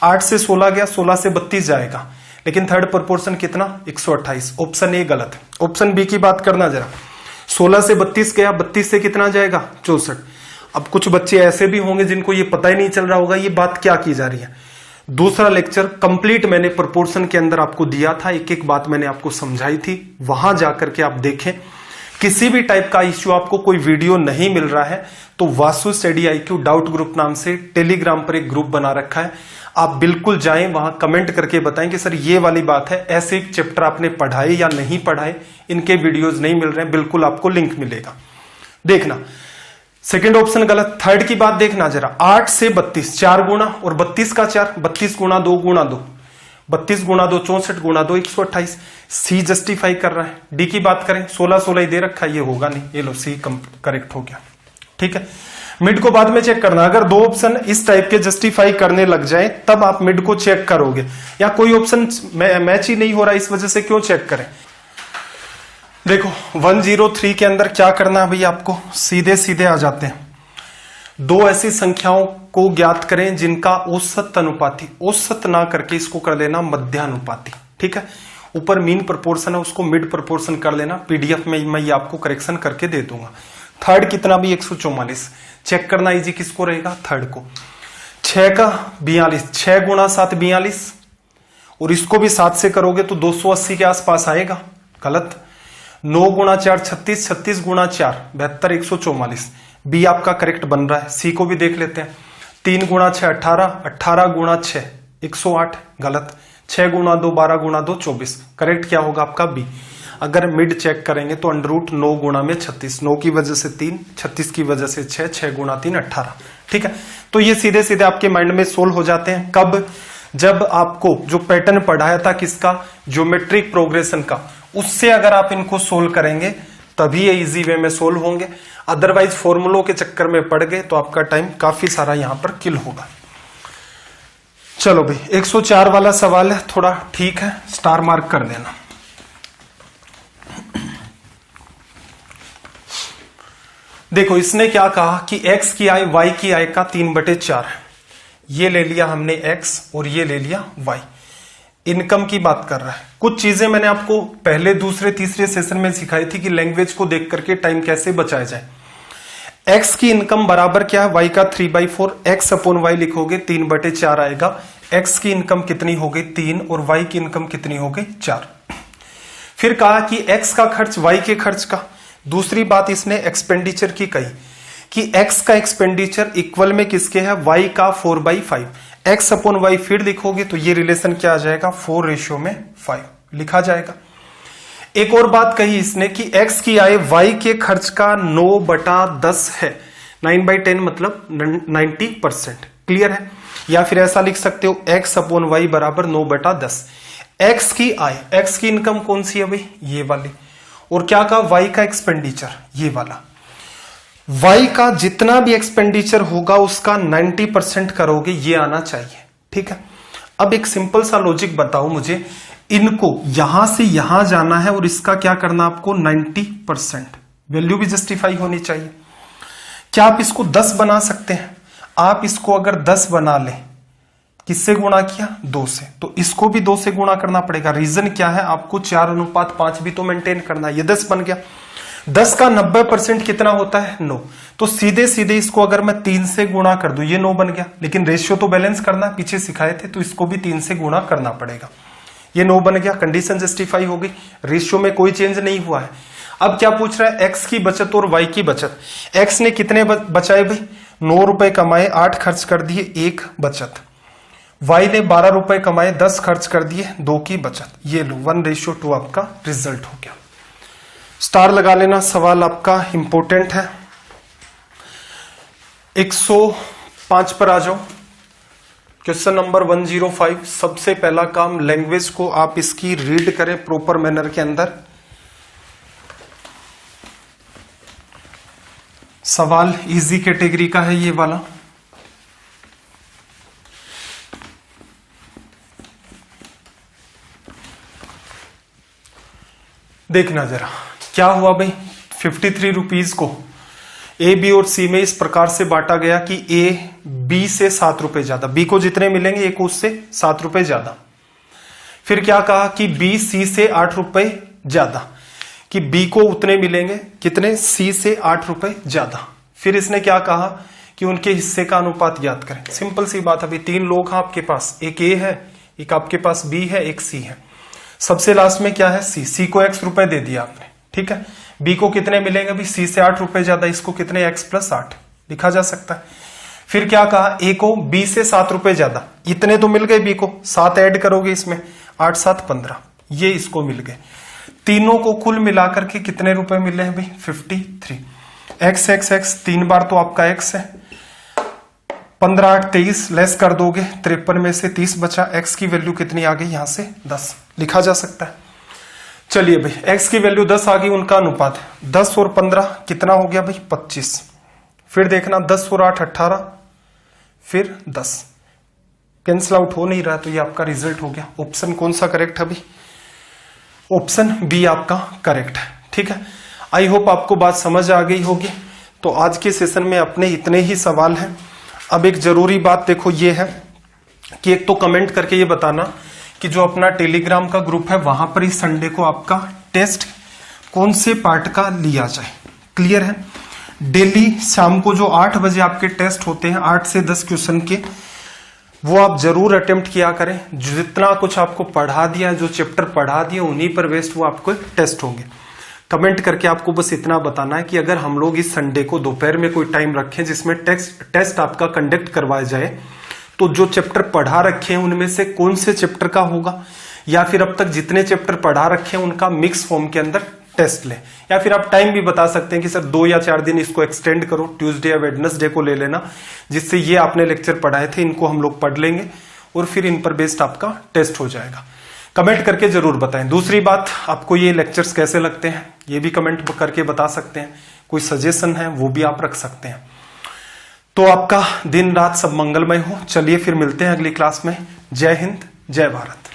8 से 16 गया, 16 से 32 जाएगा, लेकिन थर्ड प्रोपोर्शन कितना? 128। ऑप्शन ए गलत है। ऑप्शन बी की बात करना जरा, 16 से 32 गया, 32 से कितना जाएगा? 64। अब कुछ बच्चे ऐसे भी होंगे जिनको ये पता ही नहीं चल रहा होगा ये बात क्या की जा रही है। दूसरा लेक्चर कंप्लीट मैंने प्रोपोर्शन के अंदर आपको दिया था, एक एक बात मैंने आपको समझाई थी, वहां जाकर के आप देखें। किसी भी टाइप का इश्यू आपको कोई वीडियो नहीं मिल रहा है तो Vasu study IQ doubt group नाम से टेलीग्राम पर एक ग्रुप बना रखा है, आप बिल्कुल जाएं, वहां कमेंट करके बताएं कि सर ये वाली बात है, ऐसे चैप्टर आपने पढ़ाए या नहीं पढ़ाए, इनके वीडियोस नहीं मिल रहे हैं, बिल्कुल आपको लिंक मिलेगा, देखना। सेकंड ऑप्शन गलत। थर्ड की बात देखना जरा, 8 से 32, 4 गुना और 32 का 4, 32 गुना 2 गुना 2, 32 गुना 2 64 गुना 2 128। सी जस्टिफाई कर रहा है। डी की बात करें, 16 16 ही दे रखा है, ये होगा नहीं, ये लो सी करेक्ट हो गया। ठीक है, मिड को बाद में चेक करना, अगर दो ऑप्शन इस टाइप के जस्टिफाई करने लग जाए तब आप मिड को चेक करोगे, या कोई ऑप्शन मैच ही नहीं हो रहा इस वजह से क्यों चेक करें। देखो 103 के अंदर क्या करना है भैया आपको, सीधे सीधे आ जाते हैं। दो ऐसी संख्याओं को ज्ञात करें जिनका औसत अनुपाती, औसत ना करके इसको कर लेना मध्यानुपाती। ठीक है, ऊपर मीन प्रोपोर्शन है उसको मिड प्रोपोर्शन कर लेना, पीडीएफ में मैं ये आपको करेक्शन करके दे दूंगा। थर्ड कितना भी 144, चेक करना इजी किसको रहेगा? थर्ड को। 6 का 42, 6 गुना 7 42, और इसको भी 7 से करोगे तो 280 के आसपास आएगा, गलत। 9 गुना 4 36, 36 गुना 4 72, 144, बी आपका करेक्ट बन रहा है। सी को भी देख लेते हैं, 3 गुना 6 18, 18 गुना 6 108, गलत। 6 गुना 2 12 गुना 2 24, करेक्ट क्या होगा आपका? बी। अगर मिड चेक करेंगे तो √ 9 गुना में 36, 9 की वजह से 3, 36 की वजह से 6, 6 गुना 3 18। ठीक है, तो ये सीधे सीधे आपके माइंड में सोल्व हो जाते हैं। कब? जब आपको जो पैटर्न पढ़ाया था किसका? ज्योमेट्रिक प्रोग्रेशन का, उससे अगर आप इनको सोल्व करेंगे तभी ये इजी वे में सोल्व होंगे। अदरवाइज फॉर्मूलों के चक्कर में पड़ गए तो आपका टाइम काफी सारा यहां पर किल होगा। चलो भाई 104 वाला सवाल है, थोड़ा ठीक है, स्टार मार्क कर देना। देखो इसने क्या कहा कि x की i y की i का 3/4 है, ये ले लिया हमने x और ये ले लिया y। इनकम की बात कर रहा है। कुछ चीजें मैंने आपको पहले दूसरे तीसरे सेशन में सिखाई थी कि लैंग्वेज को देख करके टाइम कैसे बचाया जाए। x की इनकम बराबर क्या है? y का 3/4, x अपॉन y लिखोगे 3/4 आएगा। x की इनकम कितनी हो गई? 3, और y की इनकम कितनी हो गई? 4। फिर कहा कि x का खर्च y के खर्च का। दूसरी बात इसने एक्सपेंडिचर की कही कि x का एक्सपेंडिचर इक्वल में किसके है? y का 4/5। x अपॉन y फिर लिखोगे तो ये रिलेशन क्या आ जाएगा? 4:5 लिखा जाएगा। एक और बात कही इसने कि x की आय y के खर्च का 9/10 है। 9/10 मतलब 90%। क्लियर है? या फिर ऐसा लिख सकते हो x/y बराबर 9/10। x की आय, x की इनकम कौन सी है भाई? ये वाली। और क्या कहा? y का एक्सपेंडिचर, ये वाला। y का जितना भी एक्सपेंडिचर होगा उसका 90% करोगे, ये आना चाहिए। ठीक है, अब एक सिंपल सा लॉजिक बताओ मुझे, इनको यहां से यहां जाना है और इसका क्या करना आपको? 90%। वैल्यू भी जस्टिफाई होनी चाहिए। क्या आप इसको 10 बना सकते हैं? आप इसको अगर 10 बना ले, किससे गुणा किया? 2 से, तो इसको भी 2 से गुणा करना पड़ेगा। रीजन क्या है? आपको 4:5 भी तो मेंटेन करना है। ये 10 बन गया। 10 का 90% कितना होता है? 9। तो सीधे सीधे इसको अगर मैं 3 से गुणा कर दूं, ये 9 बन गया। लेकिन रेशियो तो बैलेंस करना, पीछे सिखाए थे, तो इसको भी 3 से गुणा करना पड़ेगा। ये 9 बन गया, कंडीशन जस्टिफाई हो गई, रेशियो में कोई चेंज नहीं हुआ है। अब क्या पूछ रहा है? एक्स की बचत और वाई की बचत। एक्स ने कितने बचाए भाई? 9 रुपए कमाए, 8 खर्च कर दिए, 1 बचत। वाई ने 12 रुपए कमाए, 10 खर्च कर दिए, 2 की बचत। ये लो 1:2 आपका रिजल्ट हो गया। स्टार लगा लेना, सवाल आपका इंपॉर्टेंट है। 105 पर आ जाओ। Question number 105। सबसे पहला काम, लैंग्वेज को आप इसकी रीड करें प्रॉपर मैनर के अंदर। सवाल इजी कैटेगरी का है ये वाला। देखना जरा क्या हुआ भाई। 53 रुपीज को ए, बी और सी में इस प्रकार से बांटा गया कि ए बी से 7 रुपए ज्यादा, बी को जितने मिलेंगे ए को उससे 7 रुपए ज्यादा। फिर क्या कहा कि बी सी से 8 रुपए ज्यादा, कि बी को उतने मिलेंगे कितने? सी से 8 रुपए ज्यादा। फिर इसने क्या कहा कि उनके हिस्से का अनुपात ज्ञात करें। सिंपल सी बात है भाई, 3 लोग हैं आपके पास, एक ए है, एक आपके पास बी है, एक सी है। सबसे लास्ट में क्या है? सी। सी को x रुपए दे दिया आपने, ठीक है। बी को कितने मिलेंगे अभी? सी से 8 रुपए ज्यादा, इसको कितने? x + 8 लिखा जा सकता है। फिर क्या कहा? ए को बी से 7 रुपए ज्यादा, इतने तो मिल गए बी को, 7 ऐड करोगे इसमें, 8 × 7 = 15, ये इसको मिल गए। तीनों को कुल मिलाकर के कितने रुपए मिले हैं भाई? 53। x x x 3 बार तो आपका x है, 15 8 23, लेस कर दोगे 53 में से 30 बचा। x की वैल्यू कितनी आ गई? यहां से 10 लिखा जा सकता है। चलिए भाई, x की वैल्यू 10 आ गई, उनका अनुपात 10 और 15 कितना हो गया भाई? 25। फिर देखना 10 और 8 18, फिर 10 कैंसिल आउट हो नहीं रहा, तो ये आपका रिजल्ट हो गया। ऑप्शन कौन सा करेक्ट है भाई? ऑप्शन बी आपका करेक्ट है। ठीक है, आई होप आपको बात समझ आ गई होगी। तो आज के सेशन में अपने इतने ही सवाल हैं। अब एक जरूरी बात देखो ये है कि एक तो कमेंट करके ये बताना कि जो अपना टेलीग्राम का ग्रुप है वहां पर इस संडे को आपका टेस्ट कौन से पार्ट का लिया जाए। क्लियर है? डेली शाम को जो 8 बजे आपके टेस्ट होते हैं, 8 से 10 क्वेश्चन के, वो आप जरूर अटेम्प्ट किया करें। जितना कुछ आपको पढ़ा दिया, जो चैप्टर पढ़ा दिया, उन्हीं पर बेस्ड वो आपको टेस्ट होंगे। कमेंट करके आपको बस इतना बताना है कि अगर हम लोग इस संडे को दोपहर में कोई टाइम रखें जिसमें टेस्ट आपका कंडक्ट करवाया जाए, तो जो चैप्टर पढ़ा रखे हैं उनमें से कौन से चैप्टर का होगा, या फिर अब तक जितने चैप्टर पढ़ा रखे हैं उनका मिक्स फॉर्म के अंदर टेस्ट ले। या फिर आप टाइम भी बता सकते हैं कि सर 2 या 4 दिन इसको एक्सटेंड करो, ट्यूसडे या वेडनेसडे को ले लेना, जिससे ये आपने लेक्चर पढ़ाए थे इनको हम लोग पढ़ लेंगे और फिर इन पर बेस्ड आपका टेस्ट हो जाएगा। कमेंट करके जरूर बताएं। दूसरी बात, आपको ये लेक्चर्स कैसे लगते हैं ये भी कमेंट करके बता सकते हैं। कोई सजेशन है वो भी आप रख सकते हैं। तो आपका दिन रात सब मंगलमय हो। चलिए फिर मिलते हैं अगली क्लास में। जय हिंद, जय भारत।